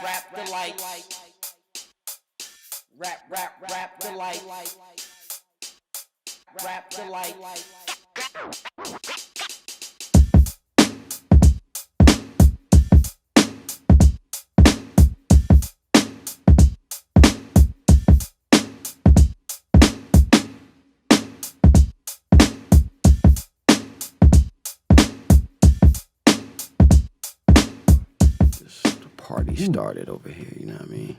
Rap Delites. Rap Delites. Rap Delites. Party started over here, you know what I mean?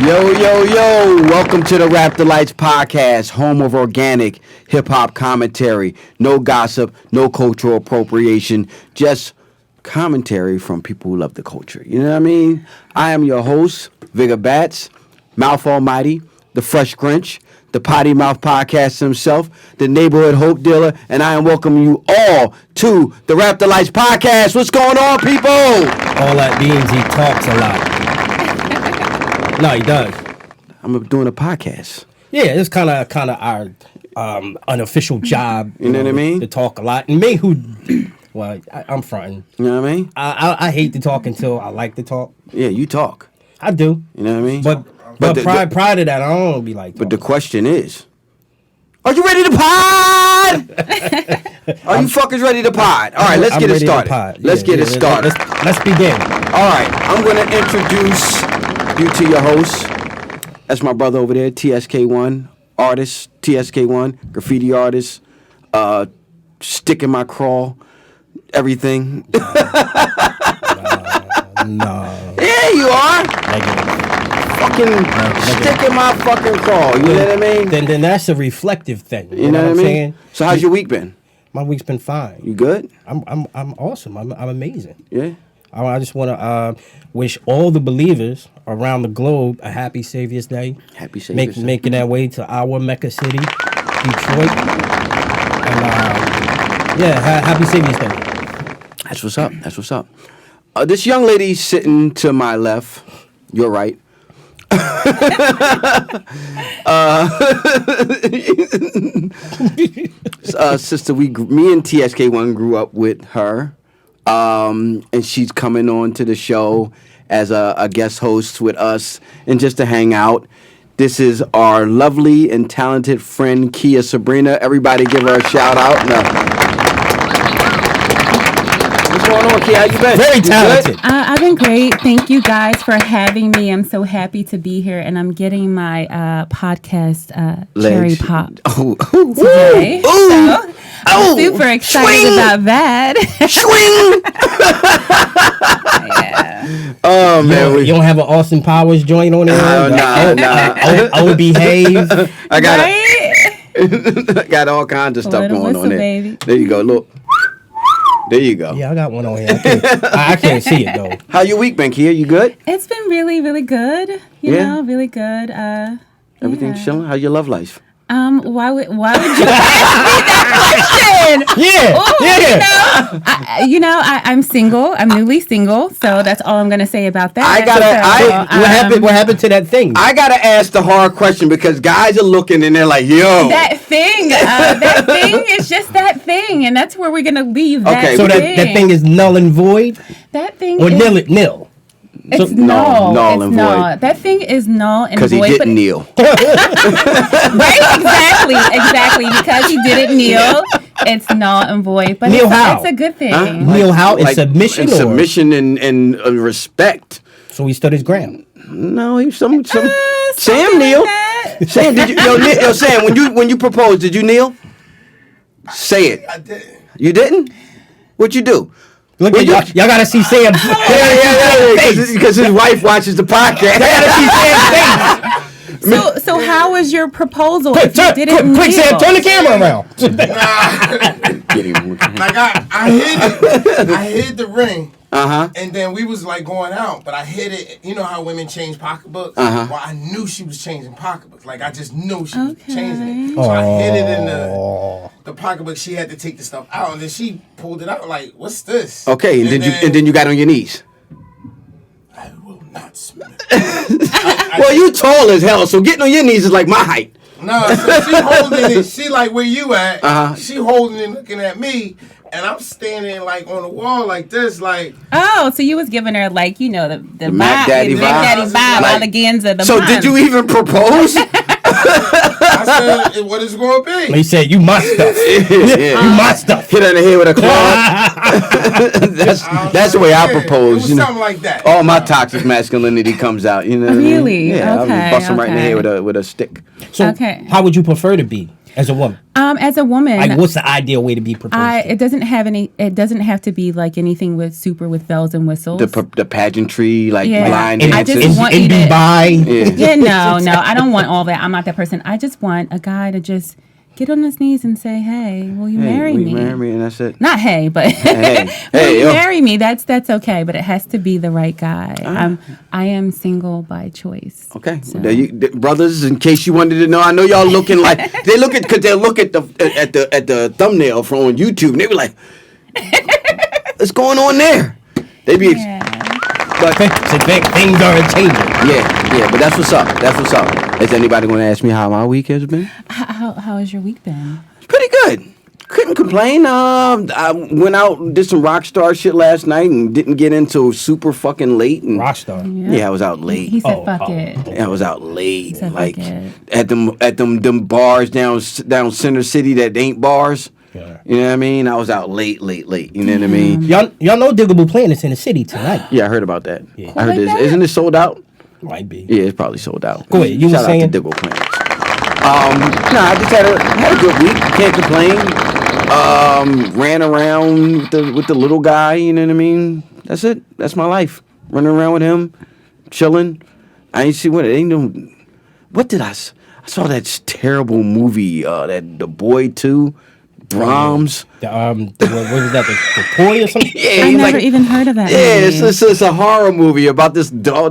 Yo, welcome to the Rap Delites podcast, home of organic hip-hop commentary. No gossip, no cultural appropriation, just commentary from people who love the culture, you know what I mean? I am your host, Vigor Bats, Mouth Almighty, the Fresh Grinch, the Potty Mouth Podcast himself, the Neighborhood Hope Dealer, and I am welcoming you all to the Rap Delites Podcast. What's going on, people? All that means he talks a lot. No, he does. I'm doing a podcast. Yeah, it's kind of our unofficial job. You know what I mean? To talk a lot. And me, well, I'm fronting. You know what I mean? I hate to talk until I like to talk. Yeah, you talk. I do. You know what I mean? But prior to that, I don't want to be like. But the question is, are you ready to pod? Are you fuckers ready to pod? All right, let's get it started. Let's get it started. Let's begin. All right, I'm going to introduce you to your host. That's my brother over there, TSK1 artist, TSK1 graffiti artist, stick in my crawl, everything. No. Yeah, you are. Fucking stick in my fucking crawl. You know what I mean? Then that's a reflective thing. You know what I mean? Saying? So how's your week been? My week's been fine. You good? I'm awesome. I'm amazing. Yeah. I just want to wish all the believers around the globe a happy Savior's Day. Happy Savior's Day. Making that way to our Mecca city, Detroit. And happy Savior's Day. That's what's up. That's what's up. This young lady sitting to my left, your right. Sister, me and TSK1 grew up with her. And she's coming on to the show as a guest host with us and just to hang out. This is our lovely and talented friend, Kia Sabrina. Everybody give her a shout out. What's going on, Kia? How you been? Very talented. I've been great. Thank you guys for having me. I'm so happy to be here, and I'm getting my podcast cherry pop today. So I'm super excited about that. Yeah. Oh man, you don't have an Austin Powers joint on there? Nah. Oh, behave. I got all kinds of stuff going on there. Baby. There you go. Look. There you go. Yeah, I got one on here. I can't see it though. How your week been, Kia? You good? It's been really, really good. You know, really good. Everything's chilling. How's your love life? Why would you ask me that question? Yeah. I'm single. I'm newly single, so that's all I'm gonna say about that. What happened to that thing? I gotta ask the hard question because guys are looking and they're like, "Yo, that thing is just that thing, and that's where we're gonna leave that. Okay, so thing. that thing is null and void. That thing or is nil. It's so, null and void. That thing is null and void. Because he didn't kneel. Right? Exactly. Because he didn't kneel, it's null and void. But it's a good thing. Kneel how? In submission? In submission and respect. So he stood his ground. No, he was some Sam kneel. Sam, did you? Sam, when you proposed, did you kneel? Say it. I didn't. You didn't? What'd you do? Look at y'all gotta see Sam. Because his wife watches the podcast. Y'all gotta see Sam's face. So how was your proposal? Quick, Sam, turn the camera around. Like I hid the ring. And then we was like going out, but I hid it. You know how women change pocketbooks? Well, I knew she was changing pocketbooks. Like I just knew she was changing it. So I hid it in the pocketbook. She had to take the stuff out, and then she pulled it out. Like, what's this? Okay, and then you got on your knees. I will not submit. Well, you tall as hell, so getting on your knees is like my height. No, so she holding it. She like where you at. She holding it, looking at me. and I'm standing like on the wall like this, like. Oh, so you was giving her like the Mac Daddy Big Daddy vibe, Like, Alleganza. So did you even propose? I said, what is it going to be? He said, "You my stuff. You my stuff." Hit her in the head with a claw. that's the way I propose. It was something like that. All my toxic masculinity comes out. You know what Really? I mean? Yeah, Okay, I'll bust them right in the okay. head with a stick. So, Okay. how would you prefer to be as a woman? As a woman, Like, what's the ideal way to be proposed to? it doesn't have to be like anything with bells and whistles. The pageantry, like Yeah. blind I dances. just want you to- Dubai. Yeah, no, I don't want all that. I'm not that person. I just want a guy to just get on his knees and say, "Hey, will you marry will me?" you marry me, and that's it. Not hey, but Hey, will you yo. marry me? That's okay, but it has to be the right guy. I am single by choice. Okay, So. there brothers. In case you wanted to know, I know y'all looking like they look at the thumbnail from on YouTube, and they be like, "What's going on there?" They be, but Things are changing. yeah, but that's what's up. That's what's up. Is anybody going to ask me how my week has been? How has your week been? It's pretty good. Couldn't complain. I went out, did some rock star shit last night, and didn't get into super fucking late. And Rockstar. yeah, I was out late. He said, "Fuck it." I was out late, said, like "Fuck it." at them bars down Center City that ain't bars. Yeah. You know what I mean? I was out late. You know what I mean? Y'all know Diggable Planet's in the city tonight. Yeah, I heard about that. Yeah. I heard Like this. that? Isn't it sold out? Might be. Yeah, it's probably sold out. Go ahead, you were Shout saying? out to Diggle Planets. I just had a good week. Can't complain. Ran around with the little guy. You know what I mean? That's it. That's my life. Running around with him, chilling. I ain't see what it ain't no. What did I saw that terrible movie. That The Boy 2, Brahms. What was that? The toy or something? Yeah, I he's never like, even heard of that. yeah, movie. it's a horror movie about this doll.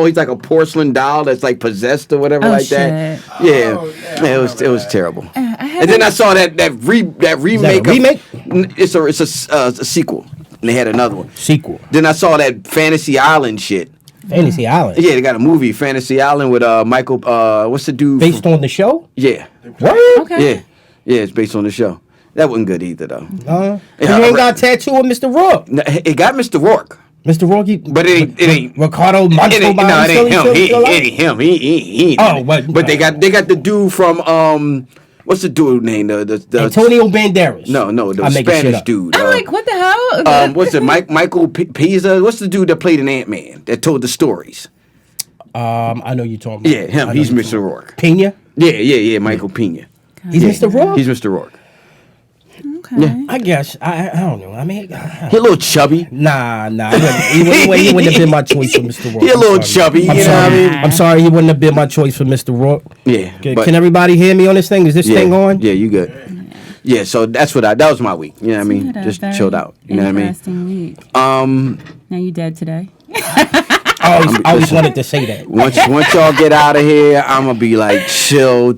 He's like a porcelain doll that's like possessed or whatever Oh, like shit. that. Yeah, Oh, yeah, yeah, it was terrible. I And then I saw that remake. remake? It's a sequel. And they had another one. Sequel. Then I saw that Fantasy Island shit. Fantasy Island. Yeah, they got a movie, Fantasy Island, with Michael. What's the dude? Based on the show? Yeah, What? Okay. yeah, it's based on the show. That wasn't good either though. You Yeah, ain't got a tattoo of Mr. Rourke. No, it got Mr. Rourke. Mr. Rourke, But it ain't. Ricardo It Monstro. ain't, no, it ain't him. It ain't him. He ain't. Oh, but they got the dude from what's the dude name? The Antonio Banderas. No, the I'm making shit Spanish up. dude. I'm like, what the hell? What's it? Michael Pisa? What's the dude that played an Ant-Man that told the stories? I know you're talking about. Yeah, him. He's Mr. Rourke. Pena. Yeah, Michael Pena. He's Mr. Rourke. He's Mr. Rourke. Okay. Yeah. I guess I don't know. I mean, He a little chubby. nah. He wouldn't have been my choice for Mr. Rourke. He a I'm little sorry. chubby. I'm You know what I sorry. mean? I'm sorry. He wouldn't have been my choice for Mr. Rourke. Yeah. but- Can everybody hear me on this thing? Is this thing on? Yeah, you good. Yeah, so that was my week. You know what I mean? Had a Just very chilled out. You know what I mean? Interesting week. Now you dead today? I always wanted to say that. Once y'all get out of here, I'm gonna be like chill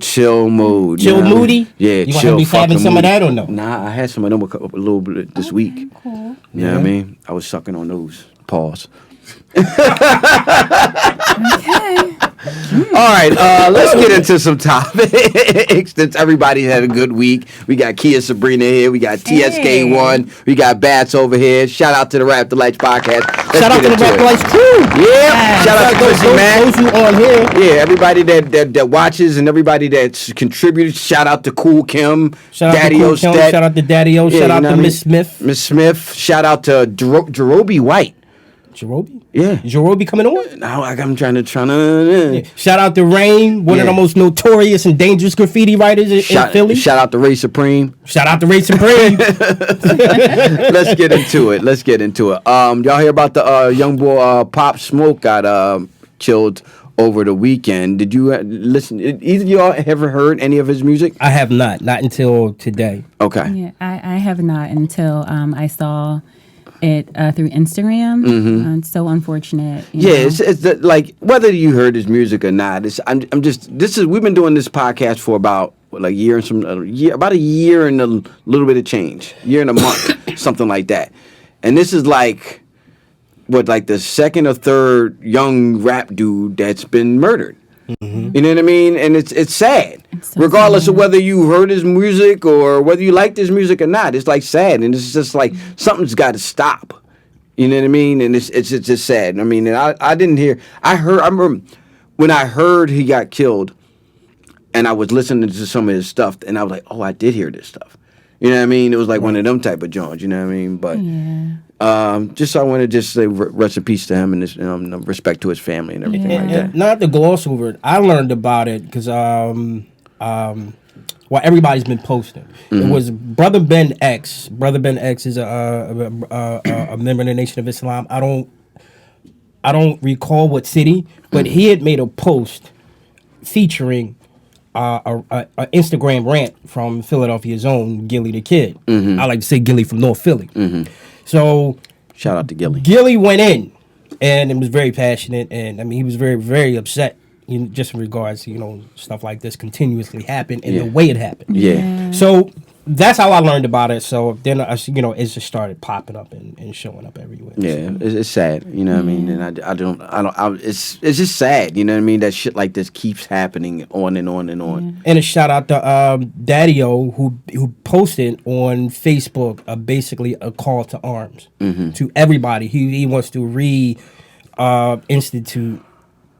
mood. you Chill know what I mean? moody? Yeah, You chill. want to be fucking having some of moody. that or no? Nah, I had some of them a little bit this week. Cool. You know what I mean? I was sucking on those. Pause. Okay. All right, let's get into some topics. Since everybody had a good week, we got Kia Sabrina here, we got TSK1, we got Bats over here. Shout out to the Rap Delites podcast. Let's Shout out get to the into Rap it. Delites crew. Yeah, shout out to Chrissy Mac. Those who on here. Yeah, everybody that watches and everybody that's contributed. Shout out to Cool Kim, Shout out Daddy to O Cool Kim, Stat. shout out to Daddy O, Yeah, shout you out know to what I Miss Smith. Miss Smith. Shout out to Jerobi White. Jerobi? Yeah. Jerobi coming on? Now I'm trying to. Shout out to Rain, one of the most notorious and dangerous graffiti writers in Philly. Shout out to Ray Supreme. Shout out to Ray Supreme. Let's get into it. Y'all hear about the young boy Pop Smoke got killed over the weekend? Did you listen? Either of y'all ever heard any of his music? I have not until today. Okay. Yeah, I have not until I saw it through Instagram. It's so unfortunate. You know? It's like whether you heard his music or not. We've been doing this podcast for about a year about a year and a little bit of change, year and a month, something like that. And this is like the second or third young rap dude that's been murdered. You know what I mean? And it's sad. So regardless sad. of whether you heard his music or whether you liked his music or not. It's like sad, and it's just like something's got to stop. You know what I mean? And it's just sad. I mean, and I didn't hear. I remember when I heard he got killed, and I was listening to some of his stuff, and I was like, oh, I did hear this stuff. You know what I mean? It was like one of them type of joints. You know what I mean? But just I want to just say rest in peace to him and his, respect to his family and everything like that. Not to gloss over it, I learned about it because everybody's been posting. It was Brother Ben X. Brother Ben X is a member of the Nation of Islam. I don't recall what city, but he had made a post featuring a Instagram rant from Philadelphia's own Gilly the Kid. I like to say Gilly from North Philly. So shout out to Gilly. Gilly went in, and it was very passionate, and I mean he was very, very upset. Just in regards to, stuff like this continuously happened and the way it happened. Yeah. So that's how I learned about it. So then, it just started popping up and showing up everywhere. Yeah, it's sad. You know what I mean? And it's just sad. You know what I mean? That shit like this keeps happening on and on and on. And a shout out to Daddy-O who posted on Facebook basically a call to arms to everybody. He wants to institute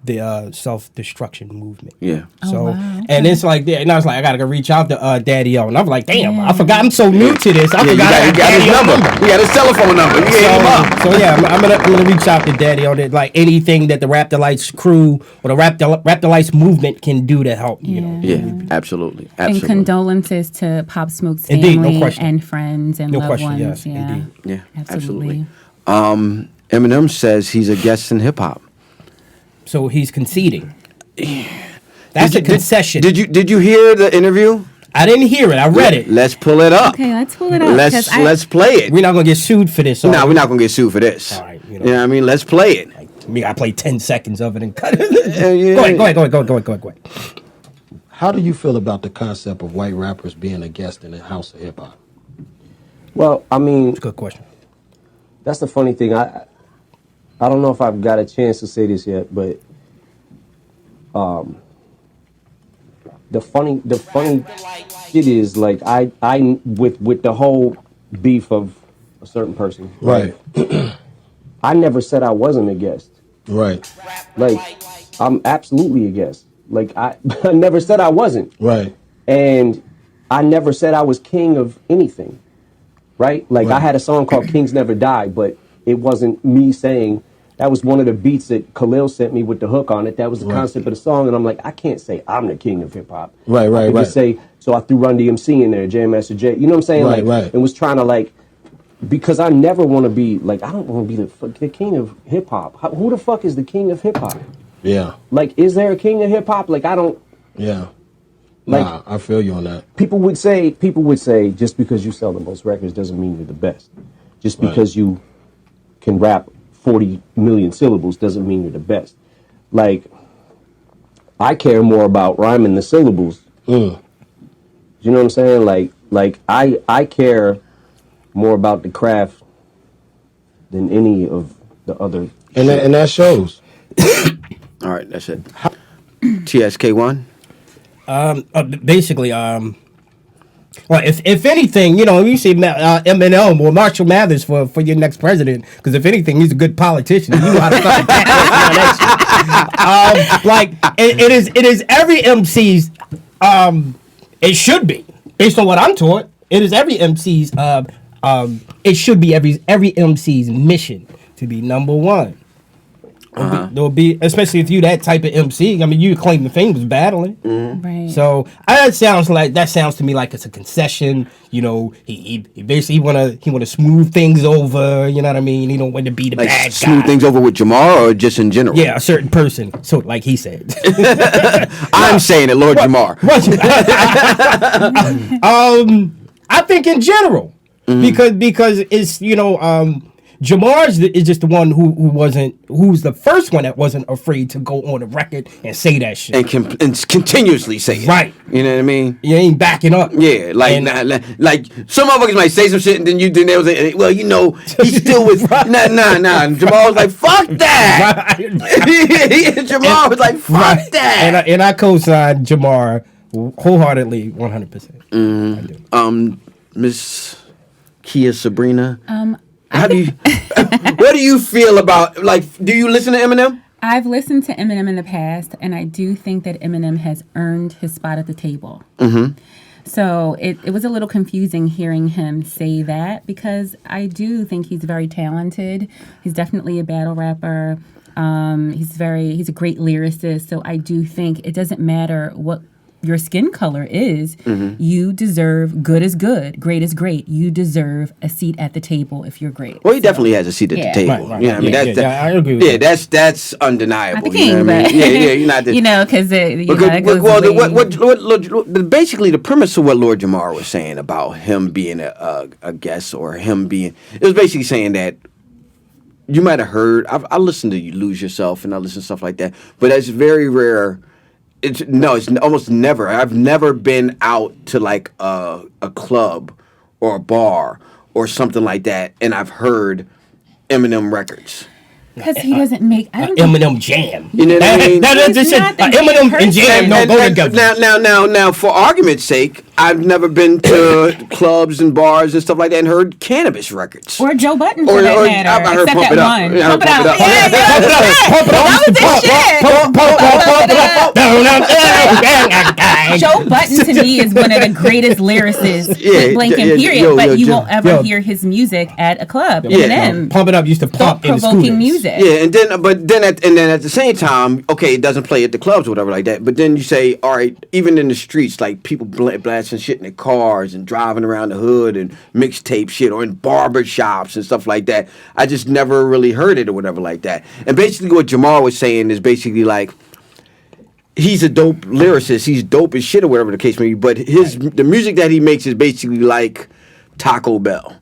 the self-destruction movement. Yeah. So, and it's like, and I was like, I gotta go reach out to Daddy-O, and I'm like, damn, I forgot I'm so new to this. I forgot you got his number. You got his telephone number. You hit him up. So yeah, I'm gonna reach out to Daddy-O. That like anything that the Rap Delites crew or the Rap Delites movement can do to help. Yeah, absolutely. And condolences to Pop Smoke's Indeed, family no question. and friends and loved ones. Yes, yeah, indeed. Yeah, absolutely. Eminem says he's a guest in hip hop. So he's conceding. That's a concession. Did you hear the interview? I didn't hear it. I read it. Let's pull it up. Okay, let's pull it up. Let's play it. We're not gonna get sued for this. No, we're not gonna get sued for this. All right. You know what I mean? Let's play it. I play 10 seconds of it and cut it. Go ahead. How do you feel about the concept of white rappers being a guest in the house of hip hop? Well, I mean, It's a good question. that's the funny thing. I don't know if I've got a chance to say this yet, but the funny shit is like I with the whole beef of a certain person. Right. I never said I wasn't a guest. Right. Like I'm absolutely a guest. Like I never said I wasn't. Right. And I never said I was king of anything. Right? Like I had a song called Kings Never Die, but it wasn't me saying. That was one of the beats that Khalil sent me with the hook on it. That was the concept of the song, and I'm like, I can't say I'm the king of hip hop. Right. Just say, so I threw Run DMC in there, Jam Master Jay. You know what I'm saying? Right. And was trying to like, because I never want to be like, I don't want to be the king of hip hop. Who the fuck is the king of hip hop? Yeah. Like, is there a king of hip hop? Like, I don't. Yeah. Like, I feel you on that. People would say, just because you sell the most records doesn't mean you're the best. Just because you can rap 40 million syllables doesn't mean you're the best. Like, I care more about rhyming the syllables. You know what I'm saying? Like I care more about the craft than any of the other. And that shows. All right, that's it. TSK1. Basically, well, if anything, you see Eminem or Marshall Mathers for your next president, because if anything, he's a good politician. You know how to fucking like it is every MC's. It should be based on what I'm taught. It is every MC's. It should be every MC's mission to be number one. There'll be, especially if you that type of MC. I mean, you claim the fame was battling, Right. So that sounds to me like it's a concession. He basically wanna smooth things over. You know what I mean? He don't want to be the Like bad guy. smooth things over with Jamar or just in general? Yeah, a certain person. So like he said, I'm saying it, Lord Jamar. I think in general, because it's Jamar is just the one who's the first one that wasn't afraid to go on the record and say that shit. And continuously say it. Right. You know what I mean? You ain't backing up. Yeah, like some motherfuckers might say some shit and then they'll say, well, he's still with nah. And Jamal was like, fuck that. Right. Jamal was like, fuck that. And I co-signed Jamar Wholeheartedly, 100%. I do. Miss Kia Sabrina. How do you? What do you feel about? Like, do you listen to Eminem? I've listened to Eminem in the past, and I do think that Eminem has earned his spot at the table. Mm-hmm. So it was a little confusing hearing him say that, because I do think he's very talented. He's definitely a battle rapper. He's a great lyricist. So I do think it doesn't matter what your skin color is. Mm-hmm. You deserve good is good, great is great. You deserve a seat at the table if you're great. Well, he definitely has a seat at the table. Right. Yeah, I mean, I agree with that. that's undeniable. Not the king, you know what I but mean? Yeah, you're not the, because basically the premise of what Lord Jamar was saying about him being a guest, or him being, it was basically saying that you might have heard. I listened to You Lose Yourself, and I listen to stuff like that, but that's very rare. It's almost never. I've never been out to like a club or a bar or something like that, and I've heard Eminem records. Because he doesn't make Eminem Jam. You know what I mean? Eminem and Jam don't go together. Now, for argument's sake, I've never been to clubs and bars and stuff like that and heard cannabis records. Or Joe Button, for that matter. I heard Except Pump It Up. one. I heard Pump It Up. Joe Button to me is one of the greatest lyricists, blank and period, but you won't ever hear his music at a club. Eminem. Pump It Up used to pump in the provoking music. Yeah, and then at the same time, okay, it doesn't play at the clubs or whatever like that. But then you say, all right, even in the streets, like people blasting shit in their cars and driving around the hood and mixtape shit, or in barber shops and stuff like that. I just never really heard it or whatever like that. And basically, what Jamar was saying is basically like, he's a dope lyricist. He's dope as shit or whatever the case may be. But the music that he makes is basically like Taco Bell.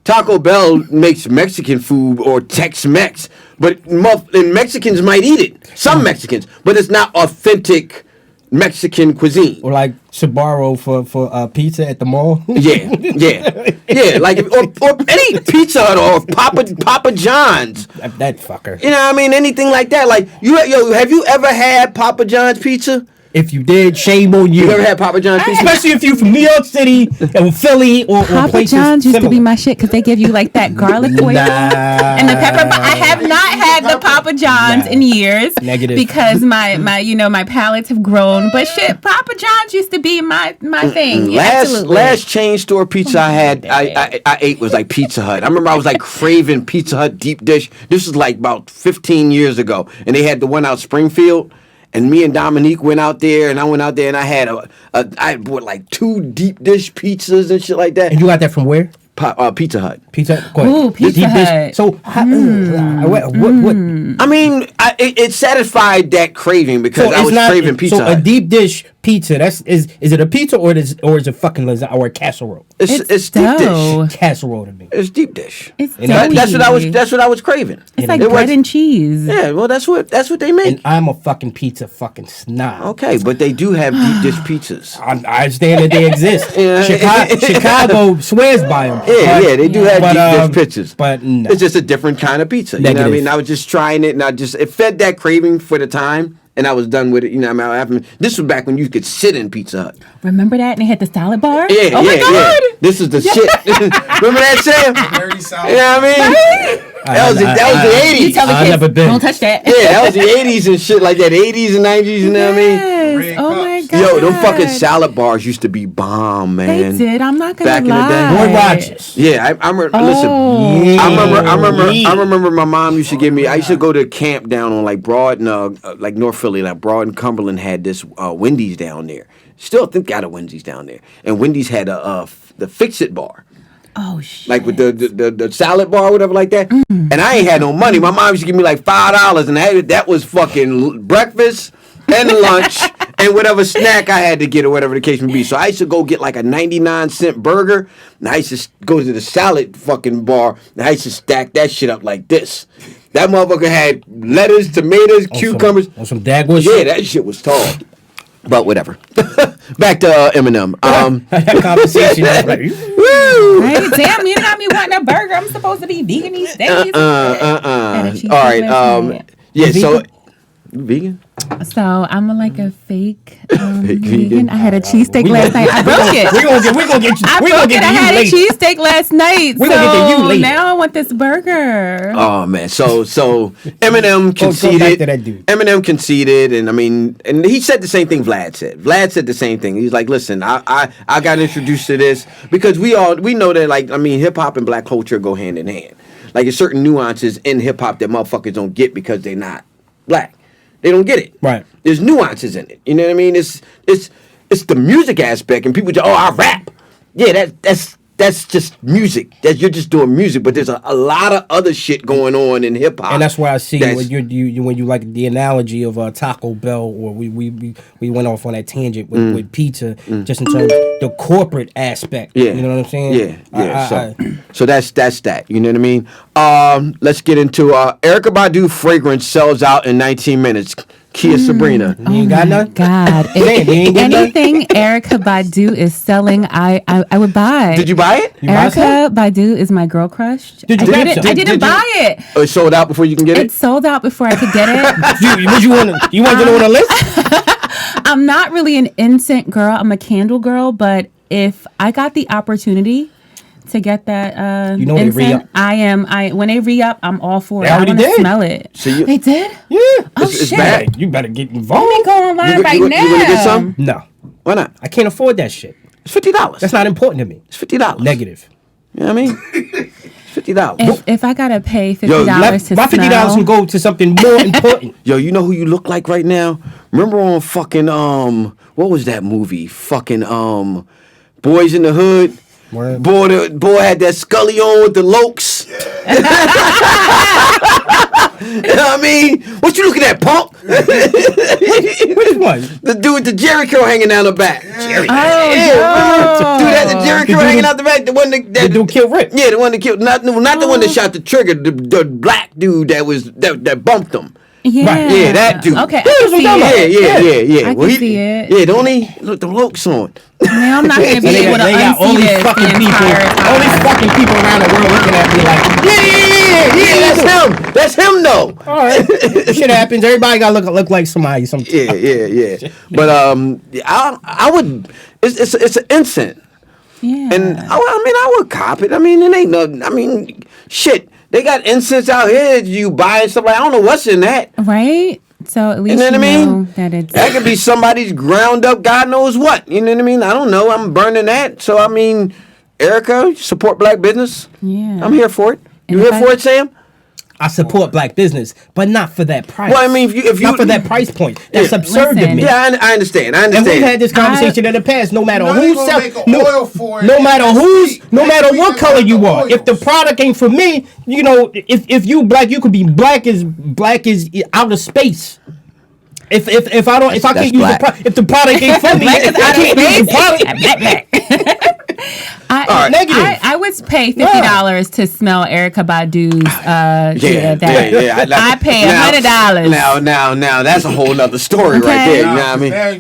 Taco Bell makes Mexican food or Tex-Mex, and Mexicans might eat it. Some Mexicans, but it's not authentic Mexican cuisine. Or like Sbarro for pizza at the mall. Yeah. Like or any Pizza Hut or Papa John's. That fucker. You know what I mean? Anything like that. Like have you ever had Papa John's pizza? If you did, shame on you. You ever had Papa John's pizza? Especially if you're from New York City and Philly or Papa places John's used similar. to be my shit, because they give you like that garlic oil and the pepper. But I have not had the Papa John's in years. Negative. Because my my palates have grown. But shit, Papa John's used to be my thing. Last chain store pizza I had, I ate was like Pizza Hut. I remember I was like craving Pizza Hut deep dish. This was like about 15 years ago, and they had the one out Springfield. And me and Dominique went out there, and I went out there, and I had I bought like 2 deep dish pizzas and shit like that. And you got that from where? Pizza Hut. Pizza Hut? Go ahead. Ooh, Pizza Hut. So, what? I mean, it satisfied that craving because I was craving Pizza Hut. So a deep dish pizza, is it a pizza or is it fucking lasagna or a casserole? It's deep dish. Casserole to me. It's deep dish. It's That's what I was craving. It's like bread and cheese. Yeah, well, that's what they make. And I'm a fucking pizza fucking snob. Okay, but they do have deep dish pizzas. I understand that they exist. Yeah. Chicago swears by them. Yeah, they do have deep dish pizzas. But no. It's just a different kind of pizza. You know what I mean? I was just trying it, and it fed that craving for the time, and I was done with it. You know what I mean? This was back when you could sit in Pizza Hut. Remember that? And they had the salad bar? Yeah, oh my God. Yeah. This is the shit. Remember that, Sam? Dirty salad. You know what I mean? Right? That was the 80s. You tell the kids, never been. don't touch that. Yeah, that was the 80s and shit like that. 80s and 90s, you know what I mean? Yes. Oh my God. Yo, them fucking salad bars used to be bomb, man. They did. I'm not gonna Back in the lie. day. Roy Rogers. Yeah, I remember. Listen, I remember my mom used to give me. I used to go to camp down on like Broad, like North Philly, like Broad and Cumberland had this Wendy's down there. Still think got a Wendy's down there, and Wendy's had the Fix It bar. Oh shit! Like with the salad bar or whatever like that. And I ain't had no money. My mom used to give me like $5, and that was fucking breakfast and lunch and whatever snack I had to get or whatever the case may be. So I used to go get like a 99-cent burger, and I used to go to the salad fucking bar, and I used to stack that shit up like this. That motherfucker had lettuce, tomatoes, cucumbers. Some Dagwood shit. Yeah, that shit was tall. But whatever. Back to Eminem. That conversation. Woo! Right? Damn, you got me wanting a burger. I'm supposed to be vegan these days. All right. Yeah. So, vegan. So I'm like a fake vegan? vegan. I had a cheesesteak last night. I broke it. We're gonna get you. I We're broke gonna it. get I to you had a later. cheesesteak last night. We're gonna get to you later. Now I want this burger. Oh man, so Eminem Go conceded. back to that dude. Eminem conceded, and I mean, and he said the same thing Vlad said. Vlad said the same thing. He's like, listen, I got introduced to this because we know that, like, I mean, hip hop and black culture go hand in hand. Like, there's certain nuances in hip hop that motherfuckers don't get because they're not black. They don't get it. Right. There's nuances in it. You know what I mean? It's the music aspect, and people just, I rap. Yeah, that's just music. You're just doing music, but there's a lot of other shit going on in hip hop. And that's where I see when you like the analogy of Taco Bell, or we went off on that tangent with pizza, just in terms of the corporate aspect. Yeah. You know what I'm saying? Yeah. So that's that. You know what I mean? Let's get into Erykah Badu fragrance sells out in 19 minutes. Kia Sabrina. You ain't got none? God, Damn, you ain't get none? anything Erykah Badu is selling, I would buy. Did you buy it? You buy Erykah Badu is my girl crush. Did you grab some? I didn't buy it. Oh, it sold out before you can get It it? sold out before I could get it. You want to know on a list? I'm not really an incense girl. I'm a candle girl. But if I got the opportunity to get that You know they incense, re-up. when they re-up, I'm all for They it. I already want to did. smell it. So you- They did? Yeah. Oh, It's shit. bad. You better get Let me involved. go online right you now. gonna get some? No, Why not? I can't afford that shit. It's $50. That's not important to me. It's $50. Negative. You know what I mean? It's $50. If I got to pay $50 Yo, to My $50 smell. can go to something more important. Yo, you know who you look like right now? Remember on fucking what was that movie? Fucking Boys in the Hood. Word. Boy had that Scully on with the lokes. You know what I mean? What you looking at, punk? Which one? The dude with the Jerry curl hanging down the back. Jerry. Oh, Dude had the Jerry curl hanging out the back. The one that The dude killed Rip. Yeah, the one that killed. Not the one that shot the trigger. The black dude that bumped him. Yeah. Right, yeah, that dude. Okay, I can see it. Yeah. I can see it. Yeah, don't he? Look, the lokes on. Now I'm not going to be They able to got all unsee these this the fucking people, entire all these time. fucking people around the world looking at me like, Yeah, that's him though. all right, shit happens. Everybody got to look like somebody. Yeah. But I would. It's an incense, Yeah. and I would cop it. I mean, it ain't no. I mean, shit. They got incense out here. You buy and stuff like. I don't know what's in that. Right? So at least You know what I mean? know that it's... That could be somebody's ground up, God knows what. You know what I mean? I don't know. I'm burning that. So, I mean, Erykah, support black business. Yeah. I'm here for it. You And here if for I- it, Sam? I support black business, but not for that price. Well, I mean, if you not for that price point. That's Yeah. absurd to Listen. me. Yeah, I understand. And we've had this conversation in the past. No matter Now who they gonna sells, make an oil for it. no matter Like what we color got you the are. If the oils. product ain't for me, you know, if you black, you could be black as outer space. If I don't, if I That's can't use black. the product, if the product ain't for me, if I can't use the product, negative. I would pay $50 to smell Erykah Badu's. I pay $100. Now, that's a whole nother story right there. You know what I mean? Now we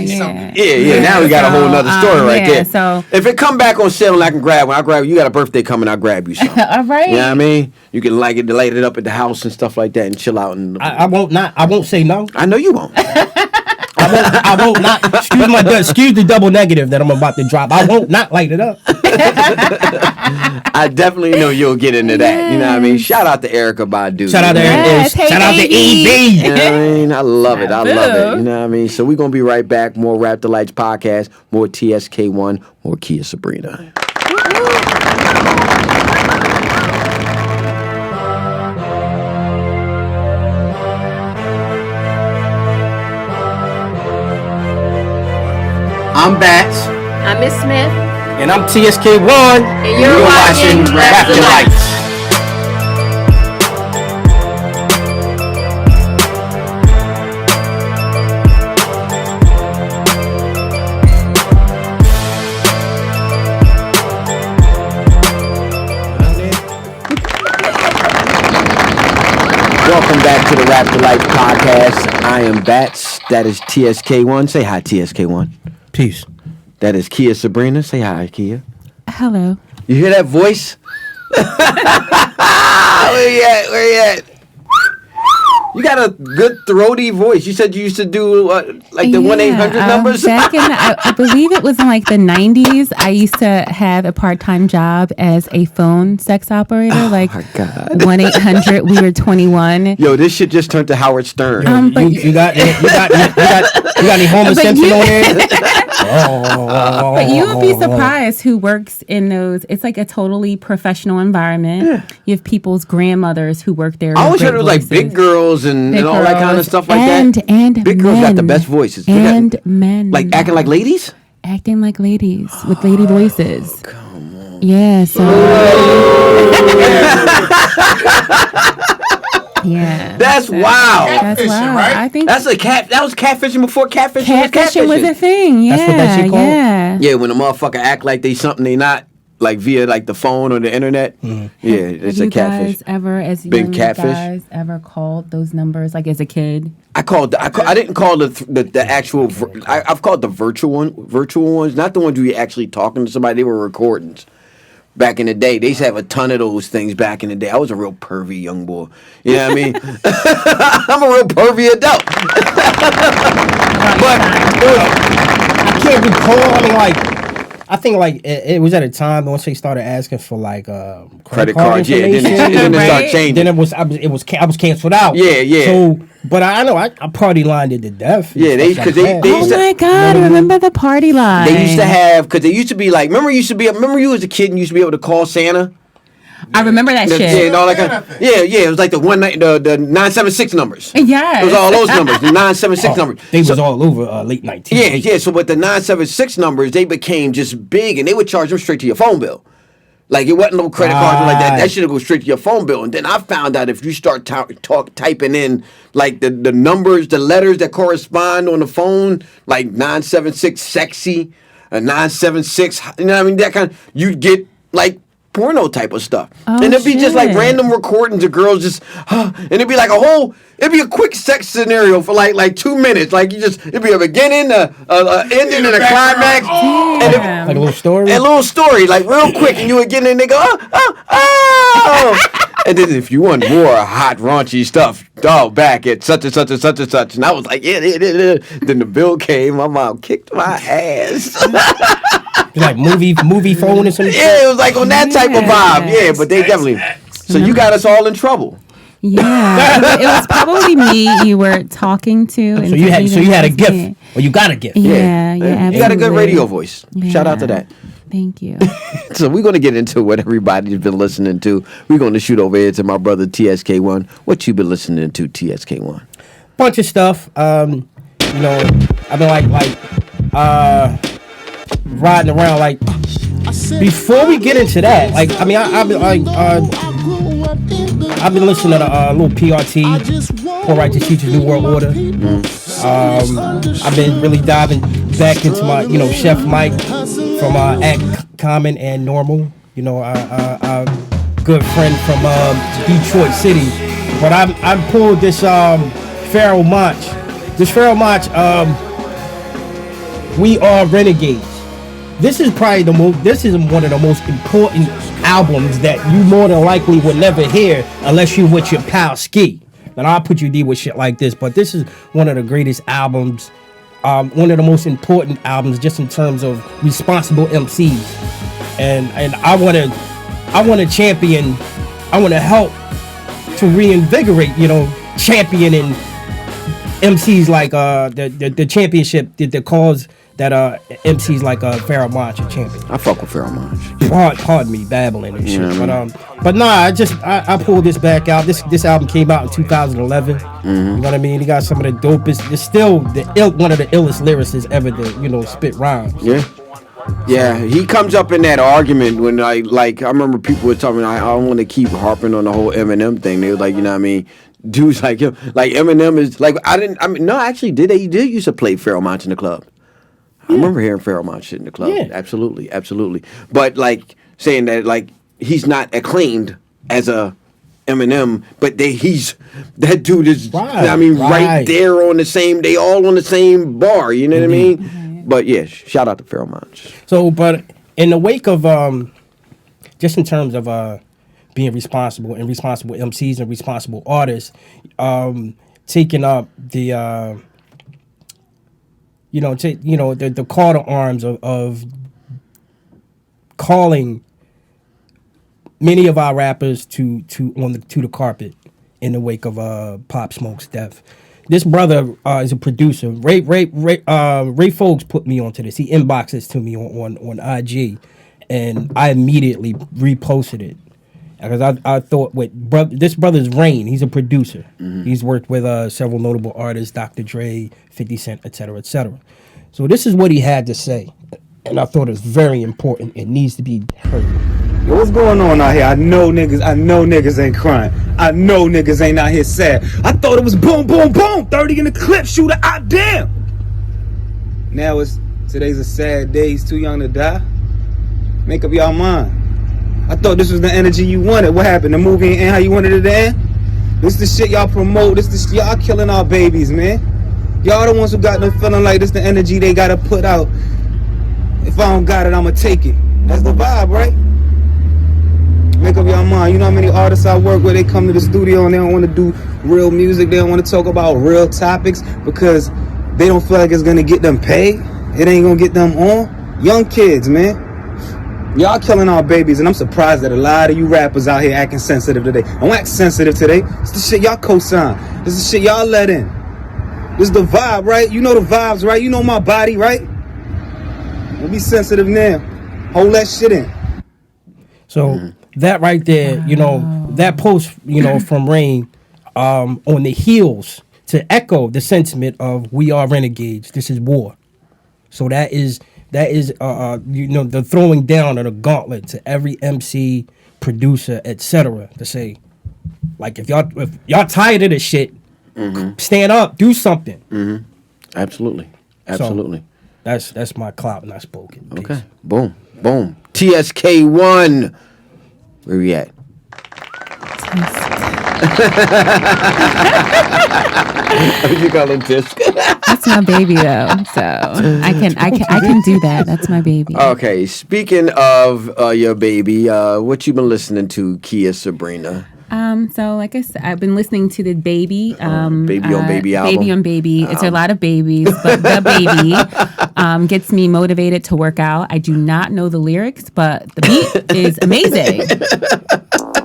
need something. Yeah. Now we got a whole nother story right yeah, there. so- if it come back on sale and I can grab one, I'll grab. You got a birthday coming? I'll grab you some. All right. You know what I mean? You can light it up at the house and stuff like that and chill out. And I won't say no. I know you won't. I won't not. Excuse the double negative that I'm about to drop. I won't not light it up. I definitely know you'll get into that. You know what I mean? Shout out to Erykah Badu. Shout out to Yes, hey, shout out to baby. EB. You know what I mean? I love it. I love it. Boo. You know what I mean? So we're going to be right back. More Rap Delites podcast, more TSK1, more Kia Sabrina. I'm Bats. I'm Miss Smith, And I'm TSK1. and you're watching Rap Delites. Welcome back to the Rap Delights podcast. I am Bats. That is TSK1. Say hi, TSK1. Peace. That is Kia Sabrina. Say hi, Kia. Hello. You hear that voice? Where you at? You got a good throaty voice. You said you used to do like the 1-800 numbers. Back in, I believe it was in like the 90s. I used to have a part-time job as a phone sex operator. Oh like my God. 1-800. We were 21. Yo, this shit just turned to Howard Stern. But you got any Homer Simpson on there? But you would be surprised who works in those. It's like a totally professional environment. Yeah. You have people's grandmothers who work there. I always heard it was like big girls and all that kind of stuff like that. And big girls got the best voices. Men. Like acting like ladies? Acting like ladies with lady voices. Come on. Yeah, so. Yeah. That's wild. That's wild. Right? I think that was catfishing before catfishing. Catfishing was a thing. Yeah. That's what that shit called? Yeah, when a motherfucker act like they something they not, like via like the phone or the internet. Yeah, it's a catfish. Guys ever, as been young catfish? guys, ever called those numbers like as a kid? I didn't call the actual. I've called the virtual ones, not the ones where you're actually talking to somebody. They were recordings. Back in the day, they used to have a ton of those things back in the day. I was a real pervy young boy. You know what I mean? I'm a real pervy adult. But I can't recall. I mean, like, I think like it was at a time once they started asking for like credit card cards. Yeah, then it started changing. Then I was canceled out. Yeah. So, but I know I party lined it to death. Yeah, they used Oh my God! Remember the party line? They used to have, because they used to be like, remember you as a kid and you used to be able to call Santa. I remember that shit. Yeah, and all that kind of, yeah. It was like the 976 numbers. Yeah, it was all those numbers, the 976 numbers. They was all over late 19. Yeah. So, but the 976 numbers, they became just big, and they would charge them straight to your phone bill. Like, it wasn't no credit cards or like that. That shit would go straight to your phone bill. And then I found out if you start typing in like the numbers, the letters that correspond on the phone, like 976 sexy, 976, you know what I mean? That kind of, you'd get like porno type of stuff. Oh, and it'd be just like random recordings of girls just, and it'd be like it'd be a quick sex scenario for like 2 minutes. Like it'd be a beginning, a ending, and a climax. And like a little story? A little story, like real quick. And you would get in and they go, oh. And then if you want more hot, raunchy stuff, back at such and such and such and such. And I was like, yeah. Then the bill came, my mom kicked my ass. Like movie phone or something? Yeah, it was like on that type of vibe. Yeah, but they definitely. So you got us all in trouble. Yeah, it was probably me you were talking to. And so you had a gift, or you got a gift. Yeah, you got a good radio voice. Yeah. Shout out to that. Thank you. So we're going to get into what everybody's been listening to. We're going to shoot over here to my brother TSK1. What you been listening to, TSK1? Bunch of stuff. You know, I've been like riding around like. Before we get into that, like, I mean, I've been listening to a little PRT, Poor Righteous Teachers New World Order. I've been really diving back into my, Chef Mike from Act Common and Normal. A good friend from Detroit City. But I pulled this Pharaoh Monch. This Pharaoh Monch, We Are Renegades. This is probably one of the most important albums that you more than likely would never hear unless you're with your pal Ski. And I'll put you deep with shit like this, but this is one of the greatest albums, one of the most important albums just in terms of responsible MCs. And I want to champion, I want to help to reinvigorate, championing MCs like the championship, the cause that MCs like Pharaoh Monch are champion. I fuck with Pharaoh Monch. Pardon me, babbling and shit. But nah, I pulled this back out. This album came out in 2011. You know what I mean? He got some of the dopest. It's still one of the illest lyricists ever to spit rhymes. Yeah, he comes up in that argument when I remember people were talking. I don't want to keep harping on the whole Eminem thing. They were like, you know what I mean? Dudes like him, like Eminem is like actually he did used to play Pharaoh Monch in the club. I remember hearing Pharaoh Monch in the club. Yeah. Absolutely. But like saying that like he's not acclaimed as a Eminem, but that dude is right there on the same. They all on the same bar. You know what I mean? Mm-hmm. But yeah, shout out to Pharaoh Monch. So, but in the wake of just in terms of being responsible and responsible MCs and responsible artists, taking up the the call to arms of calling many of our rappers to the carpet in the wake of Pop Smoke's death. This brother is a producer. Ray Folks put me onto this. He inboxed this to me on IG, and I immediately reposted it because I thought this brother's Rain. He's a producer. Mm-hmm. He's worked with several notable artists, Dr. Dre, 50 Cent, etc., etc. So this is what he had to say, and I thought it was very important. It needs to be heard. Yo, what's going on out here? I know niggas ain't crying. I know niggas ain't out here sad. I thought it was boom, boom, boom. 30 in the clip, shooter, damn. Now today's a sad day. He's too young to die. Make up y'all mind. I thought this was the energy you wanted. What happened? The movie ain't how you wanted it to end? This the shit y'all promote. Y'all killing our babies, man. Y'all the ones who got them feeling like this the energy they gotta put out. If I don't got it, I'ma take it. That's the vibe, right? Make up your mind. You know how many artists I work with, they come to the studio and they don't want to do real music. They don't want to talk about real topics because they don't feel like it's going to get them paid. It ain't going to get them on. Young kids, man. Y'all killing our babies, and I'm surprised that a lot of you rappers out here acting sensitive today. Don't act sensitive today. It's the shit y'all co-sign. This is the shit y'all let in. This is the vibe, right? You know the vibes, right? You know my body, right? Don't be sensitive now. Hold that shit in. So that right there, that post, from Rain, on the heels to echo the sentiment of "We are renegades. This is war." So that is the throwing down of the gauntlet to every MC, producer, etc. to say, like, if y'all tired of this shit, stand up, do something. Mm-hmm. Absolutely. So that's my clout, and I spoke it. Okay. Boom. TSK1. Where we at? What you call him, Tisk? That's my baby though, so I can do that. That's my baby. Okay. Speaking of your baby, what you been listening to, Kia Sabrina? So like I said, I've been listening to the Baby, Baby on Baby album. Baby on Baby. It's a lot of babies, but the Baby gets me motivated to work out. I do not know the lyrics, but the beat is amazing.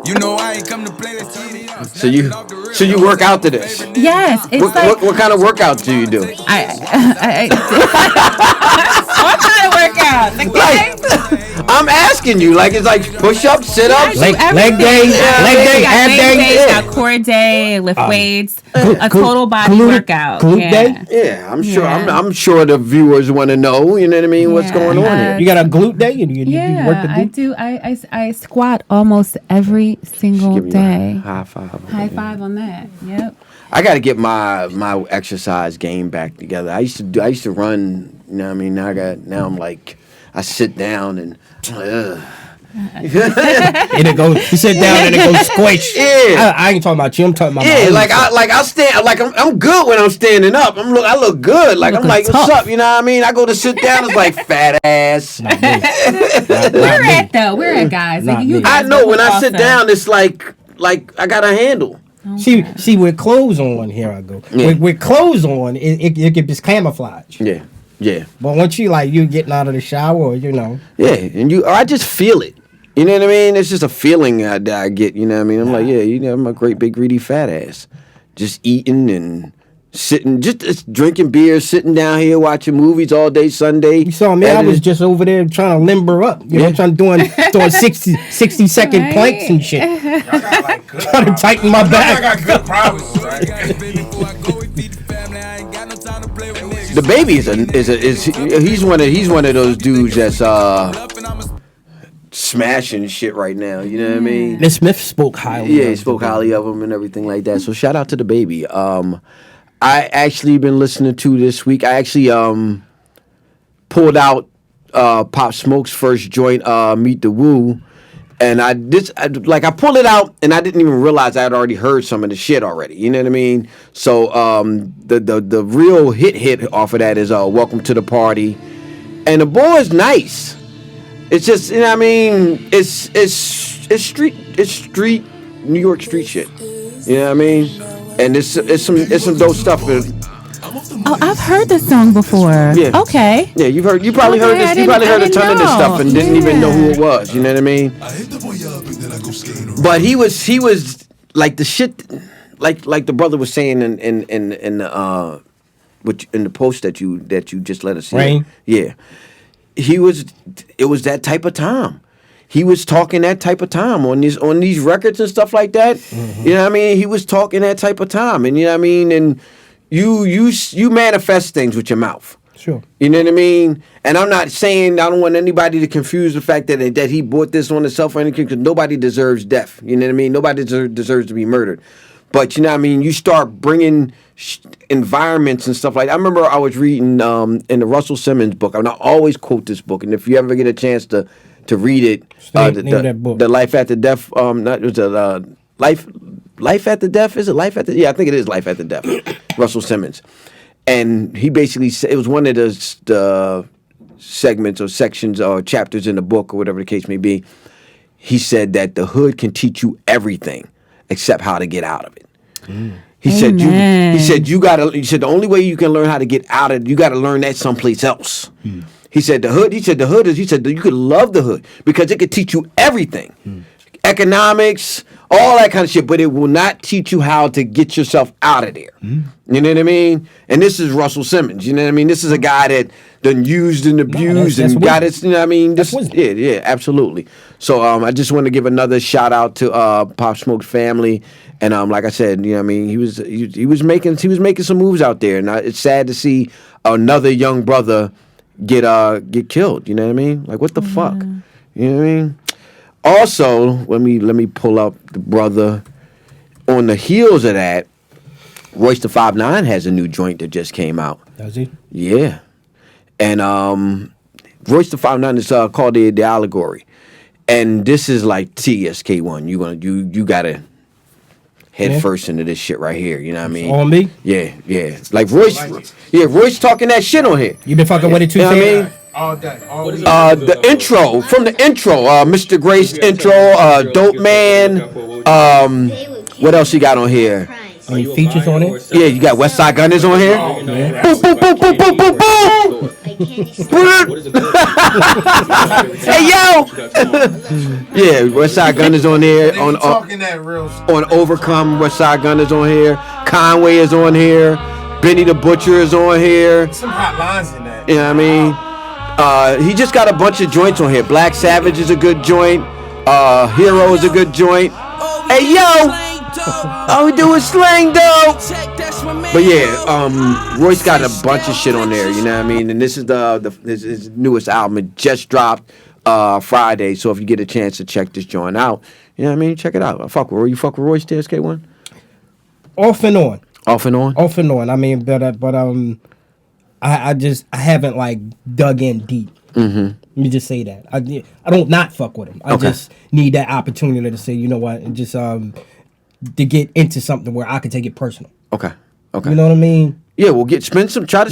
You know I ain't come to play this. So you work out to this? Yes, it's what kind of workouts do you do? What kind of workout? Like, I'm asking you. Like, it's like push-ups, sit-ups, leg day, ab day, got core day, lift weights, a total body workout. Glute day. Yeah, I'm sure. Yeah. I'm sure the viewers want to know. You know what I mean? What's going on here? You got a glute day? You work the glute? I do. I squat almost every single day. High five. High five on that. Yep. I got to get my exercise game back together. I used to run. You know what I mean? Now I'm like, I sit down and. And it goes. You sit down and it goes squish. Yeah, I ain't talking about you. I'm talking about I'll stand. Like I'm good when I'm standing up. I look good. Like I'm like, tough. What's up? You know what I mean? I go to sit down. It's like fat ass. Where at though? Where at, guys? Like, you guys I know when I sit down, it's like I got a handle. Okay. See, with clothes on, here I go. Yeah. With clothes on, it can just camouflage. Yeah. But once you getting out of the shower, Yeah, and I just feel it. You know what I mean? It's just a feeling I get. You know what I mean? I'm like, yeah, I'm a great big greedy fat ass, just eating and sitting, just drinking beer, sitting down here watching movies all day Sunday. You saw me. I was just over there trying to limber up. I'm trying doing 60-second planks and shit. Y'all got like good Trying to tighten my back. I got good problems, right? The Baby he's one of those dudes that's smashing shit right now. You know what I mean? Miss Smith spoke highly. Yeah, he spoke highly of him and everything like that. So shout out to The Baby. I actually been listening to this week. I actually pulled out Pop Smoke's first joint, Meet the Woo. And I pulled it out, and I didn't even realize I had already heard some of the shit already. You know what I mean? So the real hit off of that is Welcome to the Party, and the boy is nice. It's just, you know what I mean? It's it's street New York street shit. You know what I mean? And it's some dope stuff. Oh, I've heard this song before. Yeah. Okay. Yeah, you probably heard this. You probably heard a ton of this stuff and didn't even know who it was. You know what I mean? But he was like the shit, like the brother was saying in the post that you just let us see. Rain. Yeah, it was that type of time. He was talking that type of time on these records and stuff like that. Mm-hmm. You know what I mean? He was talking that type of time, and you know what I mean. And you manifest things with your mouth. Sure. You know what I mean? And I'm not saying, I don't want anybody to confuse the fact that he brought this on himself or anything, because nobody deserves death. You know what I mean? Nobody deserves to be murdered. But you know what I mean? You start bringing environments and stuff like that. I remember I was reading in the Russell Simmons book, and I always quote this book, and if you ever get a chance to read it, the Life After Death, Life After Death, is it Life After? Yeah, I think it is Life After Death. Russell Simmons. And he basically said, it was one of the segments or sections or chapters in the book or whatever the case may be. He said that the hood can teach you everything except how to get out of it. He said the only way you can learn how to get out of it, you got to learn that someplace else. He said the hood you could love the hood because it could teach you everything. Economics, all that kind of shit, but it will not teach you how to get yourself out of there. You know what I mean? And this is Russell Simmons. You know what I mean? This is a guy that done used and abused and got it. You know what I mean? Yeah, absolutely. So I just want to give another shout out to Pop Smoke's family. And like I said, you know what I mean? He was making some moves out there, and it's sad to see another young brother get killed. You know what I mean? Like, what the fuck? You know what I mean? Also, let me pull up the brother. On the heels of that, Royce the 5'9" has a new joint that just came out. Does he? Yeah, and Royce the 5'9" is called the Allegory, and this is like TSK1. You gotta head first into this shit right here. You know what I mean? On me? Yeah. Like Royce, Royce talking that shit on here. You been fucking with it too? You know what I mean? All day. The intro, Mr. Grace intro, Dope Man. What else you got on here? Any features on it? Yeah, you got Westside Gunn is on here. Yeah. Boom, boom, boom, boom, boom, boom, boom. Hey yo! Yeah, Westside Gunn is on here. On Overcome, Westside Gunn is on here. Conway is on here. Benny the Butcher is on here. Some hot lines in that. You know what I mean? He just got a bunch of joints on here. Black Savage is a good joint. Hero is a good joint. Hey yo! All we do is slang though. But yeah, Royce got a bunch of shit on there. You know what I mean? And this is his newest album. It just dropped Friday. So if you get a chance to check this joint out, you know what I mean? Check it out. You fuck with Royce TSK1? Off and on. Off and on. Off and on. I mean, but I haven't like dug in deep. Let me just say that I don't not fuck with him. I just need that opportunity to say, you know what, and just to get into something where I can take it personal. Okay. You know what I mean? Yeah, we'll spend some time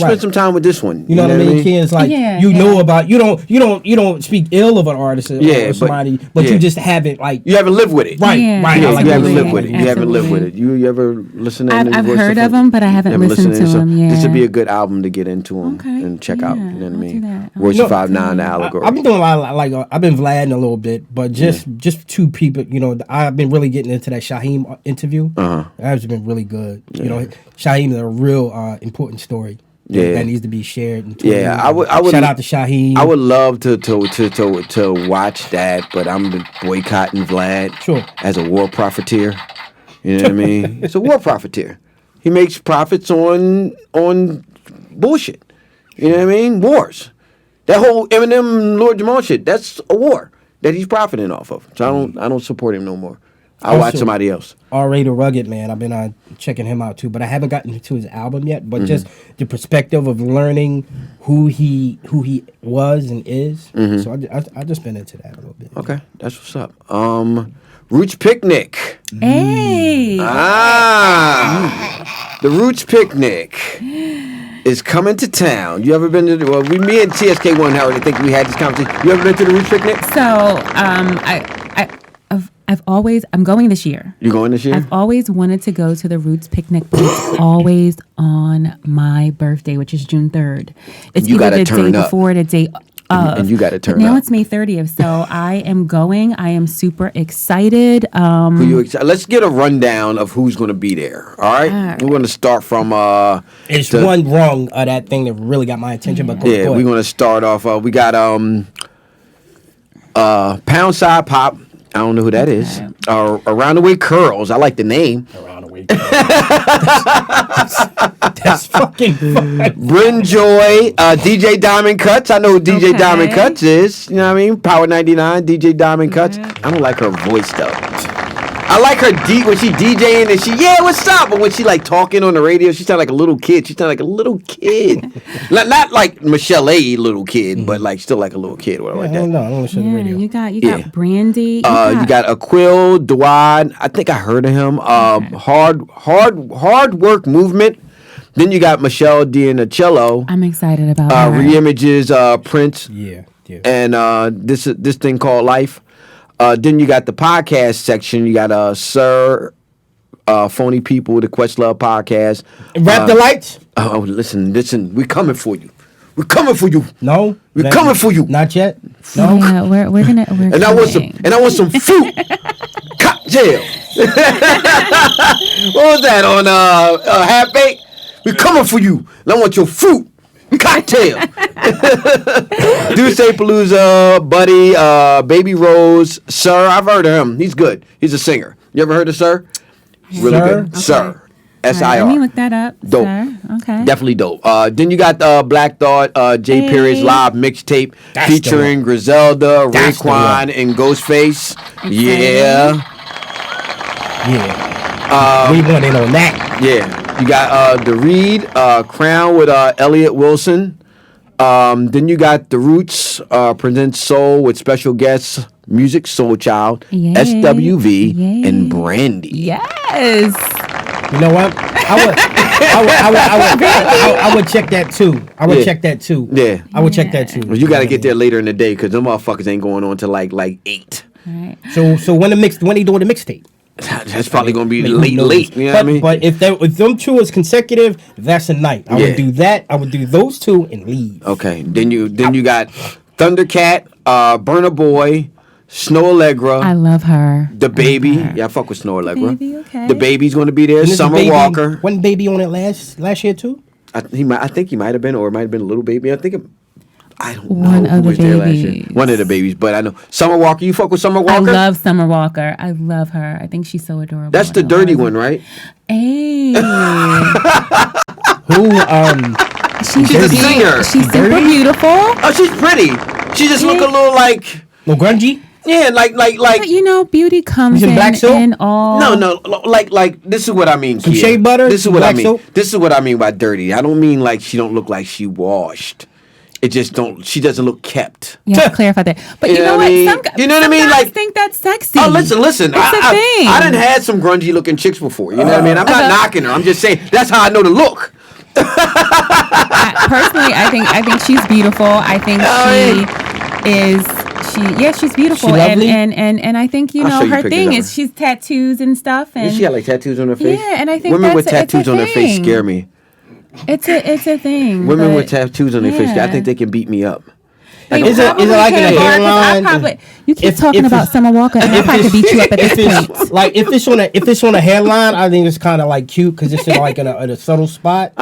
with this one. You know what I mean? Kids, like know about you don't speak ill of an artist or somebody, but you just haven't like you haven't lived with it. Right. Yeah, you haven't lived with it. You haven't lived with it. You ever listen to I've heard of him, but I haven't listened to him. Yeah. This would be a good album to get into him and check out. You know what I mean? Royce 5'9", the Allegory. I've been doing a lot of, like I've been Vlading a little bit, but just two people. You know, I've been really getting into that Shaheem interview. That's been really good. You know, Shaheem is a real important story. That needs to be shared. I would shout out to Shaheem. I would love to watch that, but I'm boycotting Vlad as a war profiteer. You know what I mean? It's a war profiteer. He makes profits on bullshit. You know what I mean? Wars. That whole Eminem Lord Jamal shit, that's a war that he's profiting off of. So I don't support him no more. I watch somebody else. R.A. the Rugged Man. I've been checking him out too, but I haven't gotten into his album yet. But just the perspective of learning who he was and is. So I just been into that a little bit. Okay, that's what's up. Roots Picnic. Hey. The Roots Picnic is coming to town. You ever been to? Me and TSK1 Howard, I think we had this conversation. You ever been to the Roots Picnic? So I'm going this year. You going this year? I've always wanted to go to the Roots picnic, but it's always on my birthday, which is June 3rd. It's either the day before, the day of. And you got to turn up. Now up. it's May 30th, so I am going. I am super excited. Who you excited? Let's get a rundown of who's going to be there. All right? We're going to start from... it's one wrong of that thing that really got my attention. But go we're going to start off... we got Pound Side Pop. I don't know who that is. Around the Way Curls. I like the name. Around the Way Curls. that's fucking fun. Bryn Joy, DJ Diamond Cuts. I know who DJ Diamond Cuts is. You know what I mean? Power 99, DJ Diamond Cuts. I don't like her voice though. I like her when she DJing and what's up? But when she like talking on the radio, she sound like a little kid. She sound like a little kid. not like Michelle A. little kid, but like still like a little kid. Whatever like that. I don't listen to the radio. You got Brandy. You got Aquil Dewad. I think I heard of him. Hard Work Movement. Then you got Michelle D'Anicello. I'm excited about her. Reimages Prince. Yeah. And this thing called Life. Then you got the podcast section. You got Sir Phony People, the Questlove podcast. Rap Delites. Oh, listen. We coming for you. We're coming for you. No, we're coming for you. Not yet. No, yeah, we're gonna. And I want some fruit cocktail. What was that on Half Baked? We're coming for you. And I want your fruit cocktail. Deuce Palooza, Buddy, Baby Rose, Sir. I've heard of him. He's good. He's a singer. You ever heard of Sir? Really good. Okay. Sir. S-I-R. Let me look that up. Dope. Sir. Okay. Definitely dope. Then you got Black Thought, J Period's live mixtape featuring Griselda, Raekwon, and Ghostface. Yeah. We want in on that. Yeah. You got The Read, Crown with Elliot Wilson. Then you got The Roots presents Soul with special guests, Music Soul Child, SWV, and Brandy. Yes. You know what? I would check that too. I would check that too. Yeah. I would check that too. Well, you got to get there later in the day because them motherfuckers ain't going on till like 8. Right. So when they doing the mixtape? That's probably gonna be late. You know what I mean? But if them two is consecutive, that's a night. I would do that. I would do those two and leave. Okay. Then you got Thundercat, Burna Boy, Snow Allegra. I love her. The Baby. Yeah, I fuck with Snow Allegra. Baby, okay. The Baby's gonna be there. Summer Walker. Wasn't Baby on it last year too? I think he might have been, or it might have been a little Baby. I don't One know of who the was there last year. babies. One of the babies, but I know Summer Walker. You fuck with Summer Walker? I love Summer Walker. I love her. I think she's so adorable. That's the dirty one, right? Hey. Who? She's a singer. She's super beautiful. Oh, she's pretty. She just look a little like grungy. Yeah, like. But you know, beauty comes in all. No, like this is what I mean. Some shea butter. This is what I mean. Soap? This is what I mean by dirty. I don't mean like she don't look like she washed. It just don't. She doesn't look kept. You have to clarify that. But you know what? You know what I mean? Like, Like, think that's sexy. oh, listen. It's a thing. I done had some grungy looking chicks before. You know what I mean? I'm not knocking her. I'm just saying that's how I know the look. Personally, I think she's beautiful. I think she's beautiful. She lovely? And I think her thing is she's tattoos and stuff. And she got like tattoos on her face. Yeah, and I think women that's with tattoos on their face scare me. It's a thing. Women with tattoos on their face, I think they can beat me up. Like, is it like in a hairline? You keep talking about Summer Walker, and I probably could beat you up at this point. Like if it's on a hairline, I think it's kind of like cute because it's like in a subtle spot.